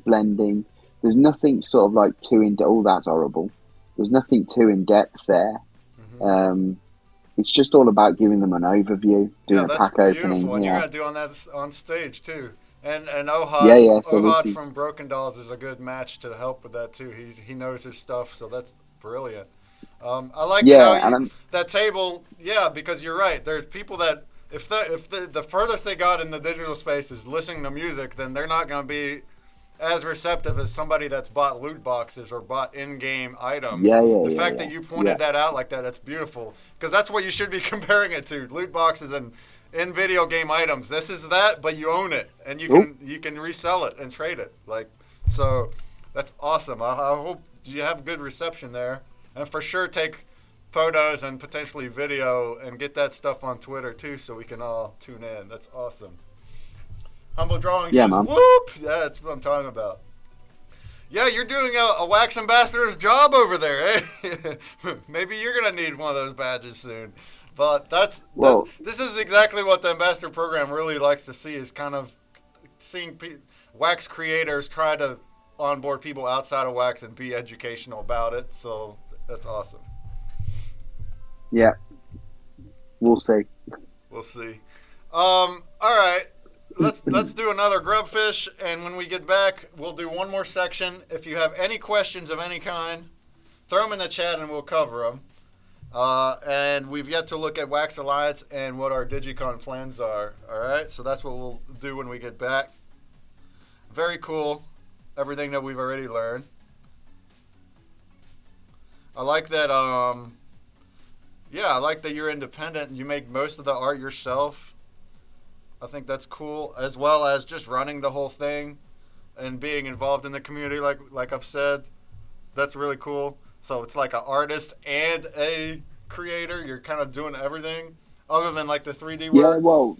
blending. There's nothing sort of like too in depth. Oh, that's horrible. There's nothing too in depth there. it's just all about giving them an overview, doing a that's pack beautiful. opening. And Yeah, you're gonna do on that on stage too. And yeah, Ohad yeah. So this Ohad is from Broken Dolls is a good match to help with that too. He knows his stuff, so that's brilliant. I like how yeah, and you that table. Yeah, because you're right. There's people that if the furthest they got in the digital space is listening to music, then they're not going to be as receptive as somebody that's bought loot boxes or bought in-game items. yeah, yeah, The yeah, fact yeah, that you pointed yeah. that out like that, that's beautiful. Because that's what you should be comparing it to: loot boxes and in video game items. This is that, but you own it, and Oh, you can resell it and trade it. Like so, that's awesome. I hope you have good reception there, and for sure take photos and potentially video and get that stuff on Twitter too, so we can all tune in. That's awesome. Humble Drawing yeah, says, man. "Whoop!" Yeah, that's what I'm talking about. Yeah, you're doing a wax ambassador's job over there. Eh? Maybe you're gonna need one of those badges soon. But Well, this is exactly what the ambassador program really likes to see, is kind of seeing wax creators try to onboard people outside of wax and be educational about it. So that's awesome. yeah, we'll see. We'll see. All right. Let's do another grubfish, and when we get back, we'll do one more section. If you have any questions of any kind, throw them in the chat, and we'll cover them. And we've yet to look at Wax Alliance and what our Digicon plans are. All right, so that's what we'll do when we get back. Very cool. Everything that we've already learned. I like that. Yeah, I like that you're independent and you make most of the art yourself. I think that's cool, as well as just running the whole thing and being involved in the community, like I've said. That's really cool. So it's like an artist and a creator. You're kind of doing everything other than like the 3D Yeah, work. well,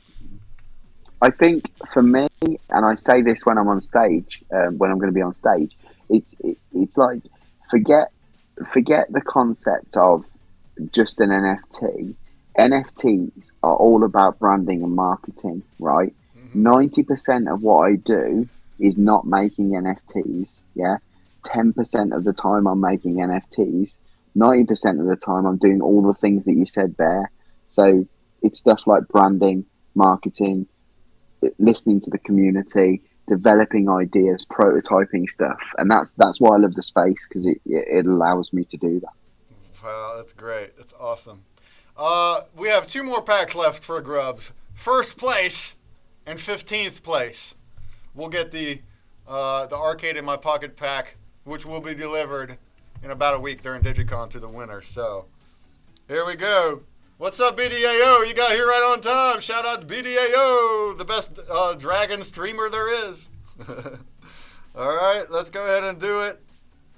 I think for me, and I say this when I'm on stage, when I'm going to be on stage, it's like forget the concept of just an NFT. NFTs are all about branding and marketing, right? 90% of what I do is not making NFTs. Yeah, 10% of the time I'm making NFTs. 90% of the time I'm doing all the things that you said there. So it's stuff like branding, marketing, listening to the community, developing ideas, prototyping stuff, and that's why I love the space, because it allows me to do that. Wow, that's great. That's awesome. We have 2 more packs left for Grubs. First place and 15th place will get the Arcade in My Pocket pack, which will be delivered in about a week during Digicon to the winner. So here we go. What's up, BDAO? You got here right on time. Shout out to BDAO, the best dragon streamer there is. All right, let's go ahead and do it.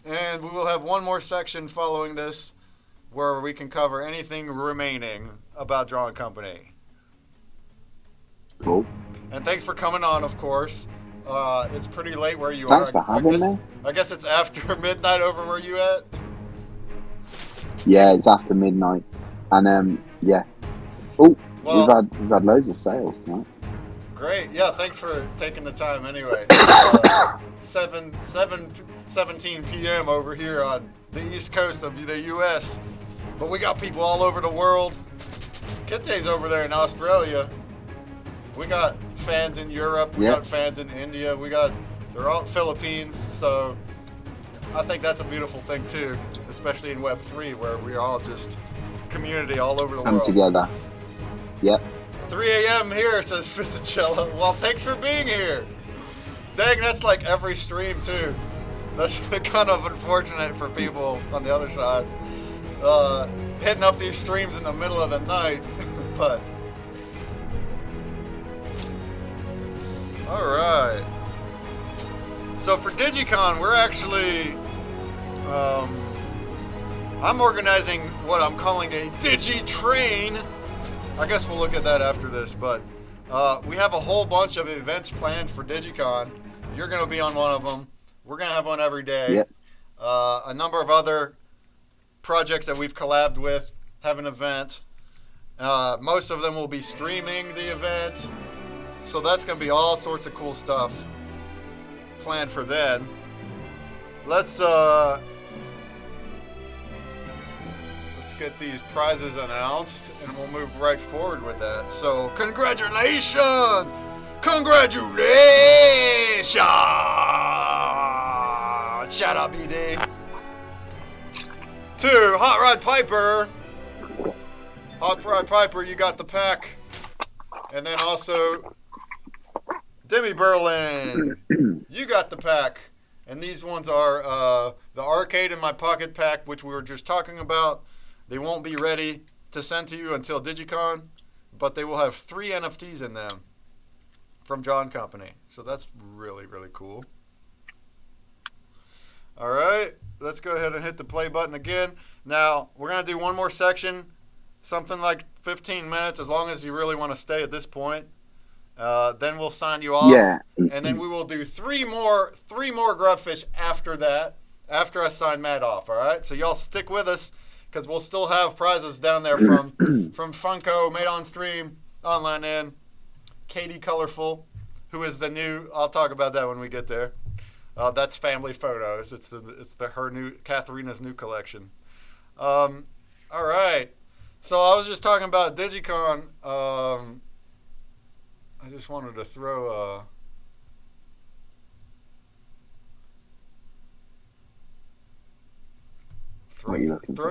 And we will have one more section following this where we can cover anything remaining about Drawing Company. Cool. And thanks for coming on, of course. It's pretty late where you Thanks are. for having me. I guess it's after midnight over where you at. Yeah, it's after midnight, and yeah. Oh, Well, we've had loads of sales tonight. Great. Yeah, thanks for taking the time anyway. 17 p.m. over here on the east coast of the U.S. But we got people all over the world. Kitte's over there in Australia. We got fans in Europe. We got fans in India. They're all Philippines. So I think that's a beautiful thing too, especially in Web3 where we're all just community all over the Come world. together. Yep. 3 a.m. here, says Fisichella. Well, thanks for being here. Dang, that's like every stream, too. That's kind of unfortunate for people on the other side. Hitting up these streams in the middle of the night. But, all right. So for Digicon, we're actually, I'm organizing what I'm calling a Digi-Train. I guess we'll look at that after this, but we have a whole bunch of events planned for Digicon. You're going to be on one of them. We're going to have one every day. Yep. A number of other projects that we've collabed with have an event. Most of them will be streaming the event. So that's going to be all sorts of cool stuff planned for then. Let's get get these prizes announced, and we'll move right forward with that. So, congratulations! Congratulations! Shout out, BD. To Hot Rod Piper. Hot Rod Piper, you got the pack. And then also, Demi Berlin, you got the pack. And these ones are the Arcade in My Pocket pack, which we were just talking about. They won't be ready to send to you until Digicon, but they will have 3 NFTs in them from John Company. So that's really, really cool. All right, let's go ahead and hit the play button again. Now, we're going to do one more section, something like 15 minutes, as long as you really want to stay at this point. Then we'll sign you off. Yeah. And then we will do three more Grubfish after that, after I sign Matt off, all right? So y'all stick with us, because we'll still have prizes down there from Funko, Made on Stream, Online In, Katie Colorful, who is the new, I'll talk about that when we get there. That's family photos. It's Katharina's new collection. All right. So I was just talking about Digicon. I just wanted to throw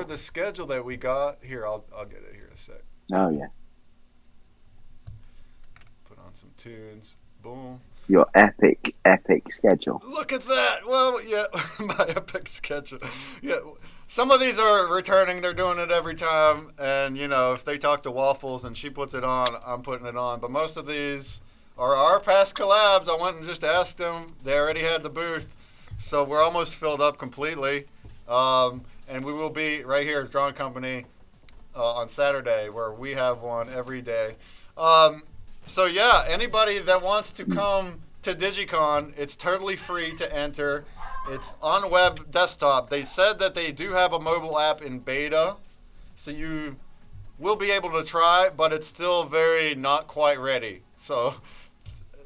the schedule that we got here. I'll get it here in a sec. Oh yeah. Put on some tunes. Boom. Your epic schedule. Look at that. Well, yeah, my epic schedule. Yeah, some of these are returning. They're doing it every time. And, you know, if they talk to Waffles and she puts it on, I'm putting it on. But most of these are our past collabs. I went and just asked them. They already had the booth. So we're almost filled up completely. And we will be right here as Drawn Company on Saturday, where we have one every day. So yeah, anybody that wants to come to Digicon, it's totally free to enter. It's on web desktop. They said that they do have a mobile app in beta, so you will be able to try, but it's still very not quite ready. So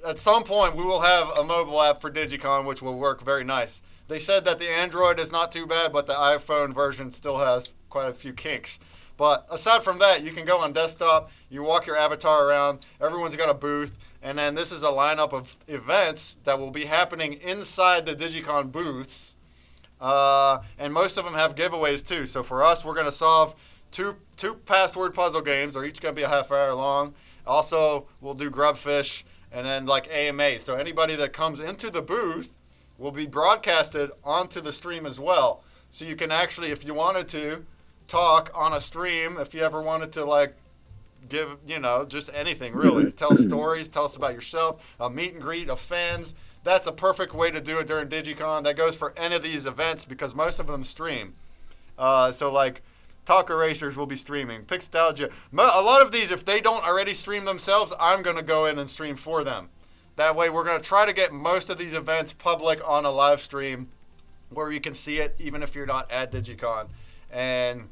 at some point we will have a mobile app for Digicon, which will work very nice. They said that the Android is not too bad, but the iPhone version still has quite a few kinks. But aside from that, you can go on desktop, you walk your avatar around, everyone's got a booth, and then this is a lineup of events that will be happening inside the Digicon booths. And most of them have giveaways too. So for us, we're going to solve two password puzzle games. They're each going to be a half hour long. Also, we'll do Grubfish and then like AMA. So anybody that comes into the booth will be broadcasted onto the stream as well. So you can actually, if you wanted to, talk on a stream, if you ever wanted to like give, you know, just anything really. Tell stories, tell us about yourself, a meet and greet of fans. That's a perfect way to do it during Digicon. That goes for any of these events because most of them stream. So like Talk Erasers will be streaming. Pixtalgia. A lot of these, if they don't already stream themselves, I'm going to go in and stream for them. That way we're going to try to get most of these events public on a live stream where you can see it even if you're not at Digicon. And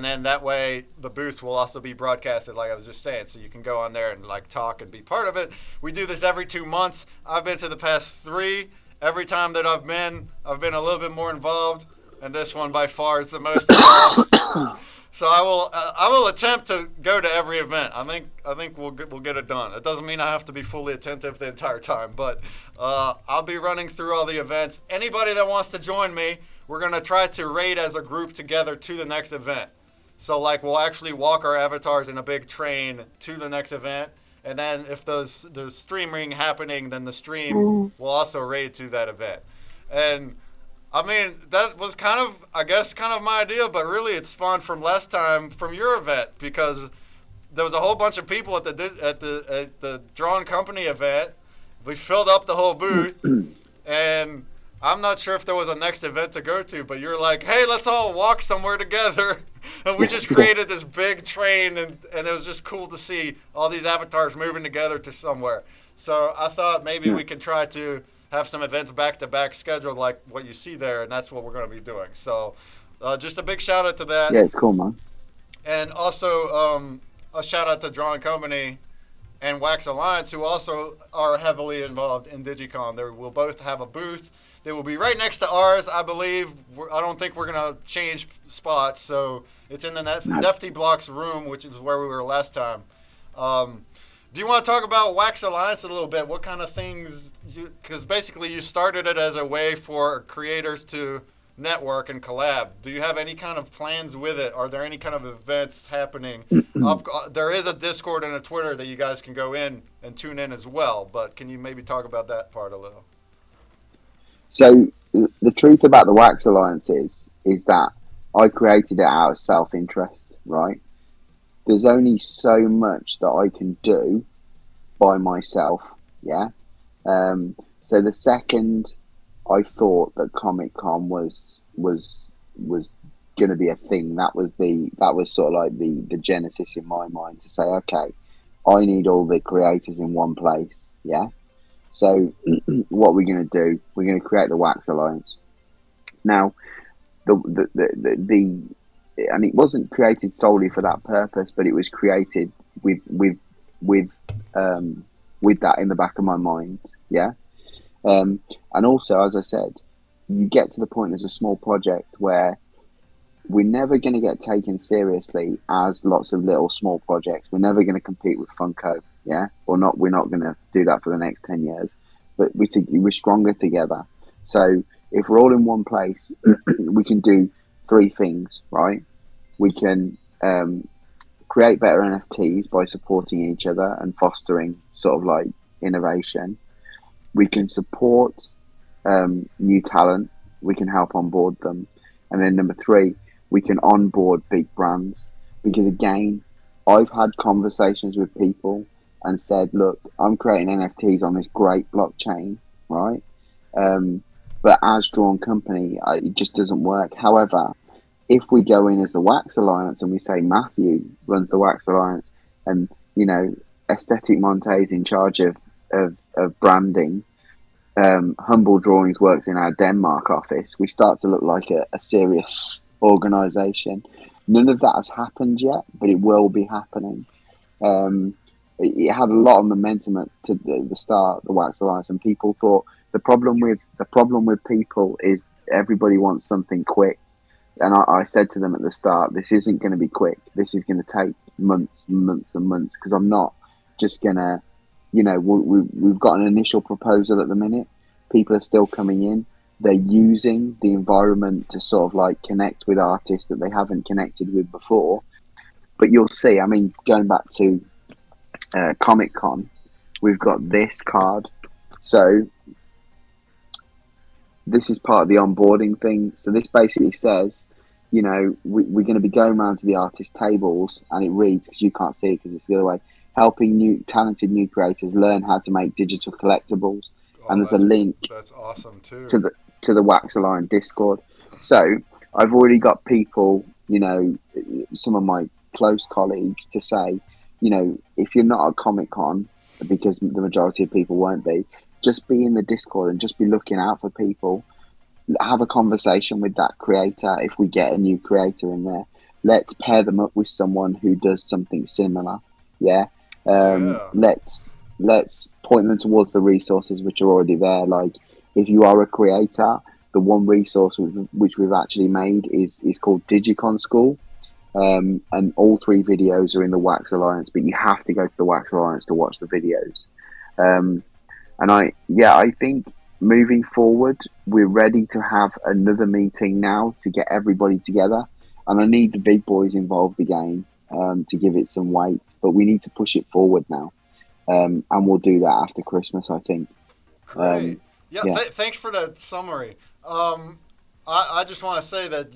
then that way the booths will also be broadcasted, like I was just saying, so you can go on there and like talk and be part of it. We do this every 2 months. I've been to the past 3. Every time that I've been a little bit more involved, and this one by far is the most involved. So I will attempt to go to every event. I think we'll get it done. It doesn't mean I have to be fully attentive the entire time, but I'll be running through all the events. Anybody that wants to join me, we're going to try to raid as a group together to the next event. So like we'll actually walk our avatars in a big train to the next event. And then if the streaming happening, then the stream will also raid to that event. And I mean, that was kind of my idea, but really it spawned from last time from your event because there was a whole bunch of people at the Drawn Company event. We filled up the whole booth, and I'm not sure if there was a next event to go to, but you're like, hey, let's all walk somewhere together. And we just created this big train, and it was just cool to see all these avatars moving together to somewhere. So I thought maybe we could try to have some events back-to-back scheduled like what you see there, and that's what we're going to be doing. So just a big shout-out to that. Yeah, it's cool, man. And also a shout-out to Drawn Company and Wax Alliance, who also are heavily involved in Digicon. They will both have a booth. They will be right next to ours, I believe. I don't think we're going to change spots. So it's in the Nefty Blocks room, which is where we were last time. Do you want to talk about Wax Alliance a little bit? What kind of things? Because basically you started it as a way for creators to network and collab. Do you have any kind of plans with it? Are there any kind of events happening? There is a Discord and a Twitter that you guys can go in and tune in as well. But can you maybe talk about that part a little? So the truth about the Wax Alliance is that I created it out of self-interest, right? There's only so much that I can do by myself, yeah? So the second I thought that Comic Con was going to be a thing, that was sort of like the genesis in my mind to say, okay, I need all the creators in one place, yeah? So what we're going to do, we're going to create the Wax Alliance. Now, and it wasn't created solely for that purpose, but it was created with that in the back of my mind, yeah. And also, as I said, you get to the point as a small project where we're never going to get taken seriously as lots of little small projects. We're never going to compete with Funko, yeah, or not. We're not going to do that for the next 10 years. But we're stronger together. So if we're all in one place, we can do three things, right? We can create better NFTs by supporting each other and fostering sort of like innovation. We can support new talent. We can help onboard them. And then number three, we can onboard big brands. Because again, I've had conversations with people and said, look, I'm creating NFTs on this great blockchain, right? But as Drawn Company, it just doesn't work. However, if we go in as the Wax Alliance and we say Matthew runs the Wax Alliance and, you know, Aesthetic Monte is in charge of branding, Humble Drawings works in our Denmark office, we start to look like a serious organisation. None of that has happened yet, but it will be happening. It had a lot of momentum at the start, the Wax Alliance, and people thought the problem with people is everybody wants something quick. And I said to them at the start, this isn't going to be quick. This is going to take months and months and months, because I'm not just going to, you know, we've got an initial proposal at the minute. People are still coming in. They're using the environment to sort of like connect with artists that they haven't connected with before. But you'll see, I mean, going back to Comic Con, we've got this card. So this is part of the onboarding thing. So this basically says, you know, we're going to be going around to the artist tables, and it reads, because you can't see it because it's the other way, helping talented new creators learn how to make digital collectibles. And there's a link. That's awesome too. To the Wax Alliance Discord. So I've already got people, you know, some of my close colleagues to say, you know, if you're not at Comic Con, because the majority of people won't be, just be in the Discord and just be looking out for people. Have a conversation with that creator. If we get a new creator in there, let's pair them up with someone who does something similar. Yeah. Let's point them towards the resources which are already there. Like, if you are a creator, the one resource which we've actually made is called Digicon School. And all three videos are in the Wax Alliance, but you have to go to the Wax Alliance to watch the videos. And I think moving forward, we're ready to have another meeting now to get everybody together. And I need the big boys involved again to give it some weight. But we need to push it forward now. And we'll do that after Christmas, I think. Great. Thanks for that summary. I just want to say that,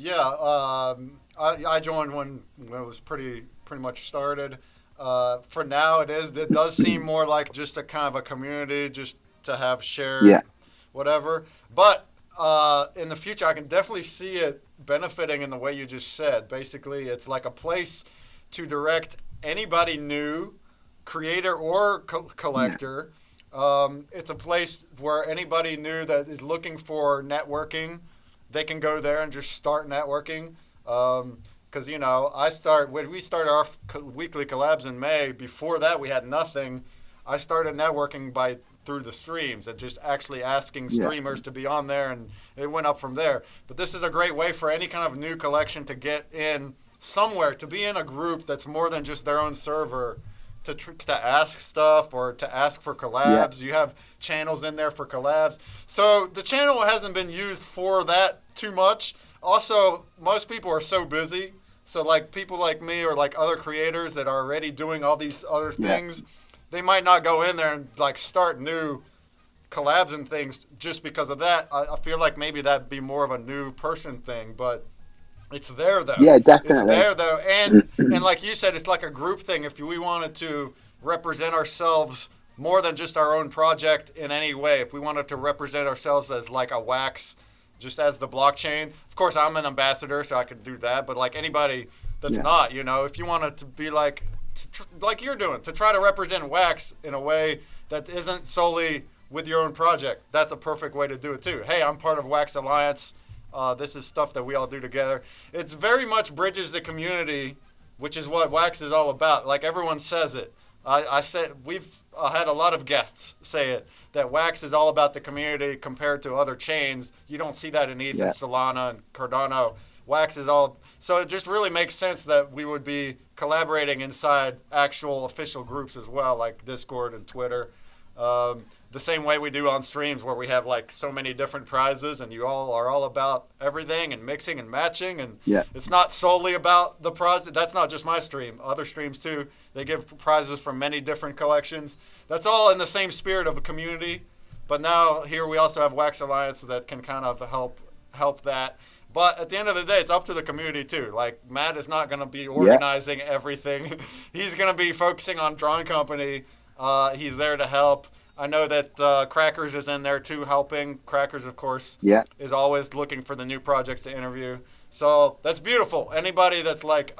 I joined when it was pretty much started. For now, it does seem more like just a kind of a community, just to have shared whatever. But in the future, I can definitely see it benefiting in the way you just said. Basically, it's like a place to direct anybody new, creator or collector. It's a place where anybody new that is looking for networking, they can go there and just start networking. Because, you know, when we started our weekly collabs in May, before that we had nothing. I started networking by through the streams and just actually asking streamers to be on there, and it went up from there. But this is a great way for any kind of new collection to get in somewhere, to be in a group that's more than just their own server, to ask stuff or to ask for collabs. You have channels in there for collabs. So the channel hasn't been used for that too much. Also, most people are so busy. So like people like me or like other creators that are already doing all these other things, they might not go in there and like start new collabs and things just because of that. I feel like maybe that'd be more of a new person thing, but it's there though. Yeah, definitely. It's there though, and like you said, it's like a group thing. If we wanted to represent ourselves more than just our own project in any way, if we wanted to represent ourselves as like a Wax, just as the blockchain. Of course, I'm an ambassador, so I could do that. But like anybody that's not, you know, if you wanted to be like you're doing, to try to represent Wax in a way that isn't solely with your own project, that's a perfect way to do it too. Hey, I'm part of Wax Alliance. This is stuff that we all do together. It's very much bridges the community, which is what Wax is all about. Like everyone says it. I said we've had a lot of guests say it, that Wax is all about the community compared to other chains. You don't see that in ETH and Solana and Cardano. Wax is all, so it just really makes sense that we would be collaborating inside actual official groups as well, like Discord and Twitter. The same way we do on streams where we have like so many different prizes and you all are all about everything and mixing and matching, and it's not solely about the project. That's not just my stream, other streams too. They give prizes from many different collections. That's all in the same spirit of a community. But now here we also have Wax Alliance that can kind of help that. But at the end of the day, it's up to the community too. Like Matt is not going to be organizing everything. He's going to be focusing on Drawing Company. He's there to help. I know that Crackers is in there too, helping. Crackers, of course, is always looking for the new projects to interview. So that's beautiful. Anybody that's like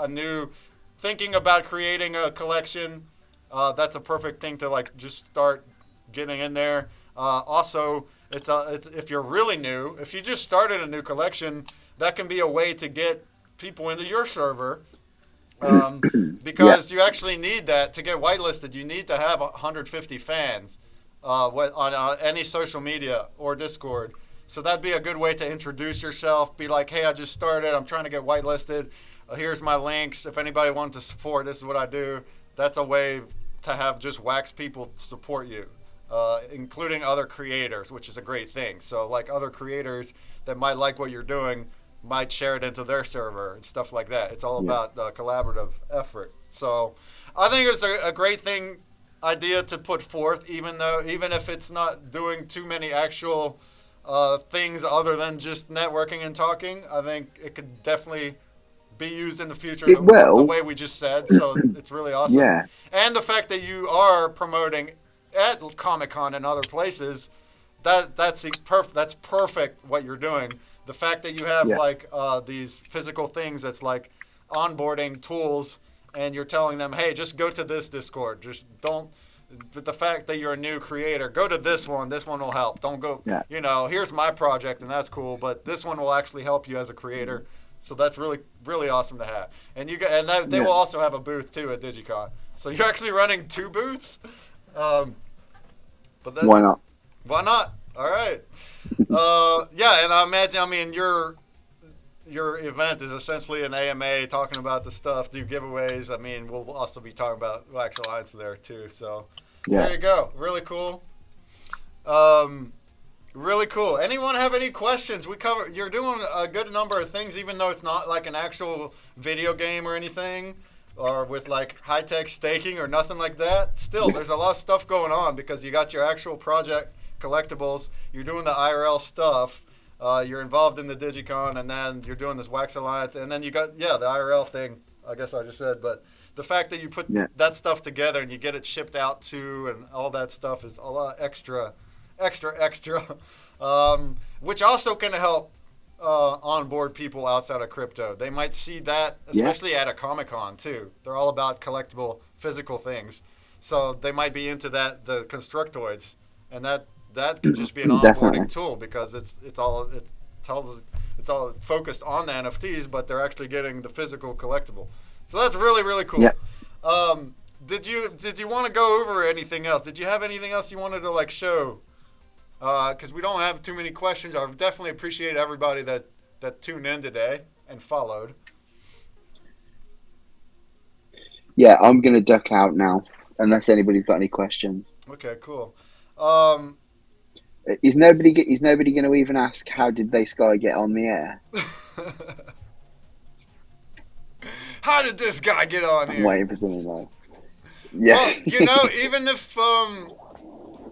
thinking about creating a collection, that's a perfect thing to like just start getting in there. Also, it's if you're really new, if you just started a new collection, that can be a way to get people into your server. Because you actually need that to get whitelisted. You need to have 150 fans on any social media or Discord. So that'd be a good way to introduce yourself. Be like, hey, I just started. I'm trying to get whitelisted. Here's my links. If anybody wanted to support, this is what I do. That's a way to have just Wax people support you, including other creators, which is a great thing. So like other creators that might like what you're doing might share it into their server and stuff like that. It's all about collaborative effort. So I think it's a great idea to put forth, even if it's not doing too many actual things other than just networking and talking. I think it could definitely be used in the future the way we just said. So it's really awesome. And the fact that you are promoting at Comic-Con and other places, that's perfect what you're doing. The fact that you have like these physical things that's like onboarding tools, and you're telling them, hey, just go to this Discord. Just don't. But the fact that you're a new creator, go to this one. This one will help. Don't go. You know, here's my project, and that's cool. But this one will actually help you as a creator. So that's really, really awesome to have. And they will also have a booth too at DigiCon. So you're actually running 2 booths. But why not? Why not? All right. And I imagine, I mean, your event is essentially an AMA talking about the stuff, do giveaways. I mean, we'll also be talking about Wax Alliance there too. So there you go. Really cool. Really cool. Anyone have any questions? You're doing a good number of things, even though it's not like an actual video game or anything, or with like high-tech staking or nothing like that. Still, there's a lot of stuff going on because you got your actual project collectibles, you're doing the IRL stuff, you're involved in the DigiCon, and then you're doing this Wax Alliance, and then you got the IRL thing, I guess I just said, but the fact that you put that stuff together and you get it shipped out to and all that stuff is a lot extra, which also can help onboard people outside of crypto. They might see that, especially at a Comic-Con too. They're all about collectible physical things, so they might be into the constructoids, and that could just be an onboarding tool because it's all focused on the NFTs, but they're actually getting the physical collectible. So that's really, really cool. did you want to go over anything else? Did you have anything else you wanted to like show? Because we don't have too many questions. I definitely appreciate everybody that tuned in today and followed. Yeah, I'm gonna duck out now unless anybody's got any questions. Okay, cool. Is nobody going to even ask how did they Sky get on the air? How did this guy get on here? I'm waiting for something like. Yeah. Well, you know, even if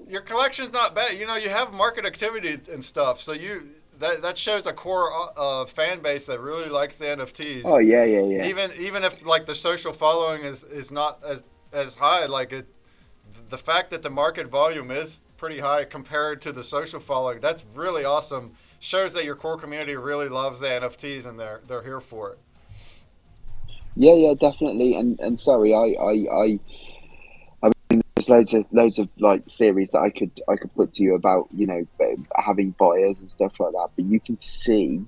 your collection's not bad, you know, you have market activity and stuff, so that shows a core fan base that really likes the NFTs. Oh yeah. Even if like the social following is not as high, like the fact that the market volume is pretty high compared to the social following, that's really awesome. Shows that your core community really loves the NFTs and they're here for it. Yeah, definitely. And sorry, I mean, there's loads of like theories that I could put to you about, you know, having buyers and stuff like that. But you can see,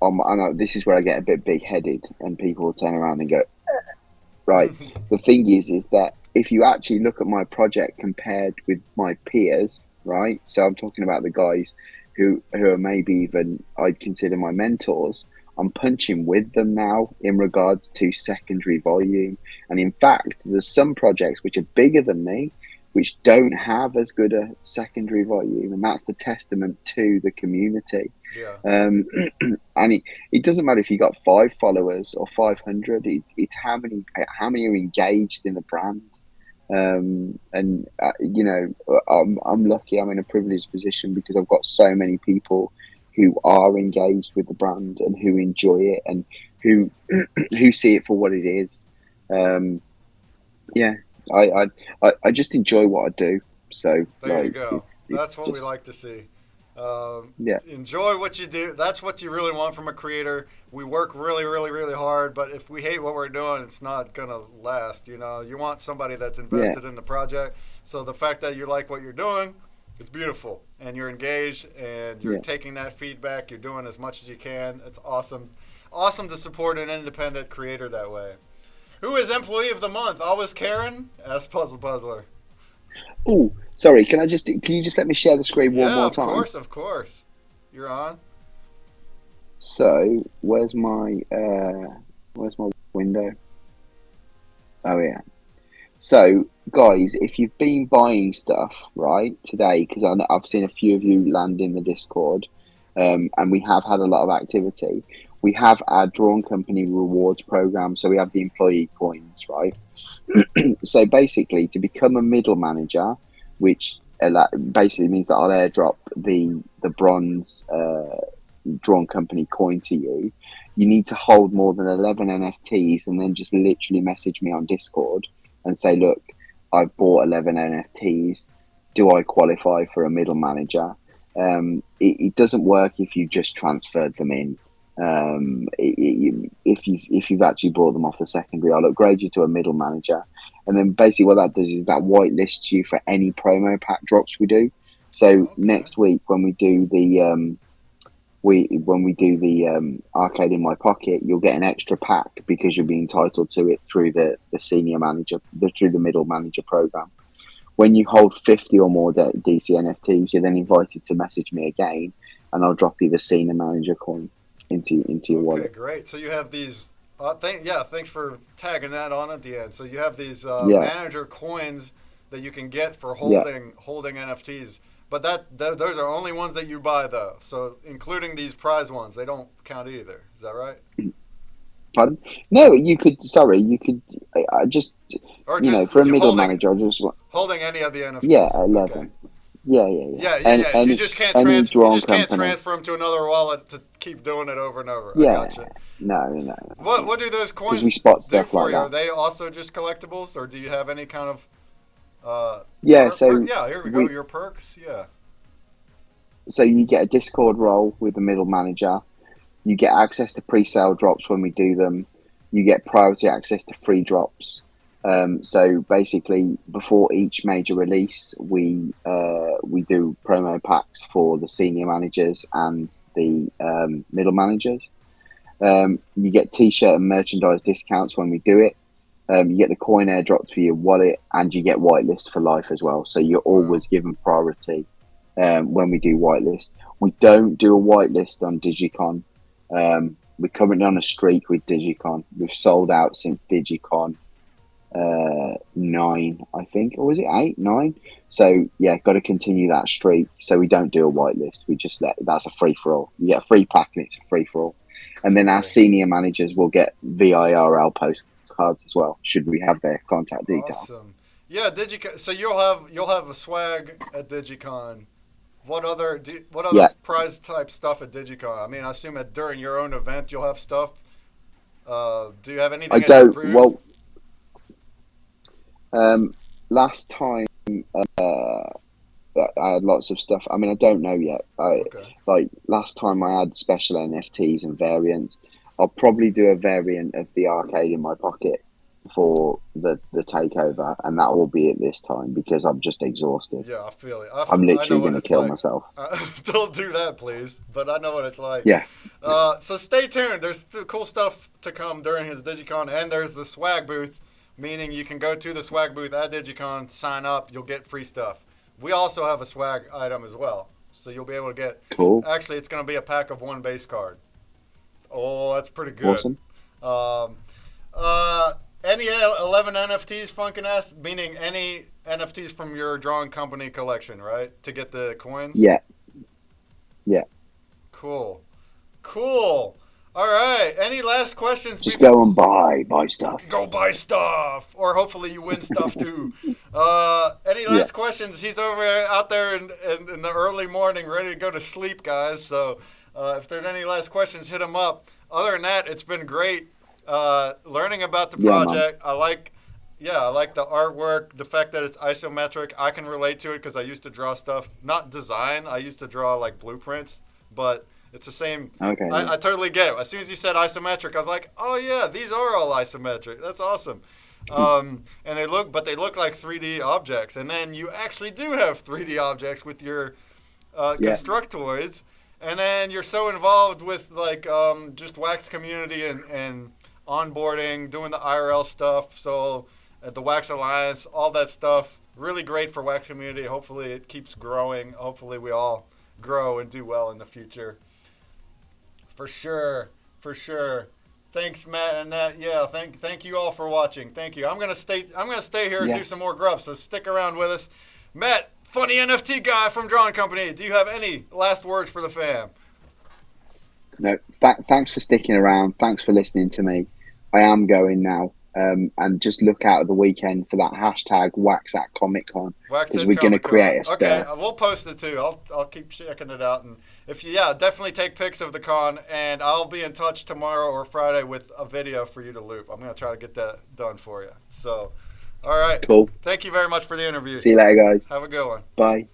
I know this is where I get a bit big headed, and people will turn around and go, right. The thing is that if you actually look at my project compared with my peers, right? So I'm talking about the guys who are maybe even I'd consider my mentors. I'm punching with them now in regards to secondary volume. And in fact, there's some projects which are bigger than me, which don't have as good a secondary volume. And that's the testament to the community. Yeah. And it doesn't matter if you got 5 followers or 500. It's how many are engaged in the brand. You know, I'm lucky. I'm in a privileged position because I've got so many people who are engaged with the brand and who enjoy it and who see it for what it is. Yeah, I just enjoy what I do. So there you go. That's what we like to see. Yeah. Enjoy what you do. That's what you really want from a creator. We work really, really, really hard, but if we hate what we're doing, it's not gonna last. You know, you want somebody that's invested in the project. So the fact that you like what you're doing, it's beautiful, and you're engaged, and you're taking that feedback. You're doing as much as you can. It's awesome. Awesome to support an independent creator that way. Who is Employee of the Month? Always Karen? Ask Puzzle Puzzler. Oh, sorry. Can you just let me share the screen one more time? Of course. You're on. So where's my window? Oh yeah. So guys, if you've been buying stuff right today, because I've seen a few of you land in the Discord, and we have had a lot of activity. We have our Drawn Company rewards program, so we have the employee coins, right? So basically, to become a middle manager, which basically means that I'll airdrop the bronze Drawn Company coin to you. You need to hold more than 11 NFTs, and then just literally message me on Discord and say, look, I've bought 11 NFTs. Do I qualify for a middle manager? It doesn't work if you just transferred them in. If you've actually brought them off the secondary, I'll upgrade you to a middle manager. And then basically what that does is that whitelists you for any promo pack drops we do. So next week when we do the Arcade in My Pocket, you'll get an extra pack because you'll be entitled to it through the senior manager, through the middle manager program. When you hold 50 or more DC NFTs, you're then invited to message me again, and I'll drop you the senior manager coin into your wallet. Okay, great. So you have these. Thanks for tagging that on at the end. So you have these manager coins that you can get for holding NFTs. But those are only ones that you buy, though. So including these prize ones, they don't count either. Is that right? Pardon? No, you could. Sorry, you could. I just, or you know, for a middle manager, I just want holding any of the NFTs. Yeah, 11. Okay. Yeah. You just can't transfer them to another wallet to keep doing it over and over. Yeah. I gotcha. No. What do those coins we spot do stuff for like you? that. Are they also just collectibles, or do you have any kind of here we go. Your perks, yeah. So you get a Discord role with the middle manager. You get access to pre-sale drops when we do them. You get priority access to free drops. So basically, before each major release, we do promo packs for the senior managers and the middle managers. You get T-shirt and merchandise discounts when we do it. You get the coin airdropped for your wallet, and you get whitelist for life as well. So you're Wow. always given priority when we do whitelist. We don't do a whitelist on Digicon. We're currently on a streak with Digicon. We've sold out since Digicon 9, I think, or was it 8, 9? So yeah, got to continue that streak. So we don't do a whitelist. We just that's a free for all. You get a free pack and it's a free for all. And then our Cool. senior managers will get VIRL postcards as well. Should we have their contact details? Awesome. Yeah, Digicon. So you'll have a swag at Digicon. What other Yeah, prize type stuff at Digicon? I mean, I assume that during your own event you'll have stuff. Do you have I anything at your don't. booth? Well, last time I had lots of stuff. I mean, I don't know yet. Okay. Like last time I had special NFTs and variants. I'll probably do a variant of the arcade in my pocket for the takeover, and that will be it this time because I'm just exhausted. Yeah, I feel it. I'm I know literally what gonna it's kill like. myself. Don't do that, please. But I know what it's like. Yeah, So stay tuned. There's cool stuff to come during his Digicon, and there's the swag booth, meaning you can go to the swag booth at Digicon, sign up, you'll get free stuff. We also have a swag item as well, so you'll be able to get. cool, Actually, it's going to be a pack of one base card. Oh, that's pretty good. awesome. Um, uh, any 11 NFTs, Funkin' ass, meaning any NFTs from your drawing company collection, right? To get the coins? Yeah, yeah. Cool. Cool. All right. Any last questions? Just go and buy stuff. Go buy stuff, or hopefully you win stuff too. Any Yeah, last questions? He's out there in the early morning, ready to go to sleep, guys. So if there's any last questions, hit him up. Other than that, it's been great learning about the yeah, man. project. I like the artwork, the fact that it's isometric. I can relate to it because I used to draw stuff, not design. I used to draw like blueprints, but it's the same. Okay, yeah, I totally get it. As soon as you said isometric, I was like, oh yeah, these are all isometric. That's awesome. And they look like 3D objects. And then you actually do have 3D objects with your yeah, constructoids. And then you're so involved with like just Wax community and onboarding, doing the IRL stuff. So at the Wax Alliance, all that stuff, really great for Wax community. Hopefully it keeps growing. Hopefully we all grow and do well in the future. For sure, for sure. Thanks, Matt, and that. Yeah, thank you all for watching. Thank you. I'm gonna stay here and yeah. do some more grub. So stick around with us, Matt. Funny NFT guy from Drawing Company. Do you have any last words for the fam? No, thanks for sticking around. Thanks for listening to me. I am going now. And just look out at the weekend for that hashtag Wax at Comic Con Wax because at we're going to Comic Con. create a Okay, stir. we'll post it too. I'll keep checking it out, and if you definitely take pics of the con, and I'll be in touch tomorrow or Friday with a video for you to loop. I'm gonna try to get that done for you. So, all right. Cool. Thank you very much for the interview. See you later, guys. Have a good one. Bye.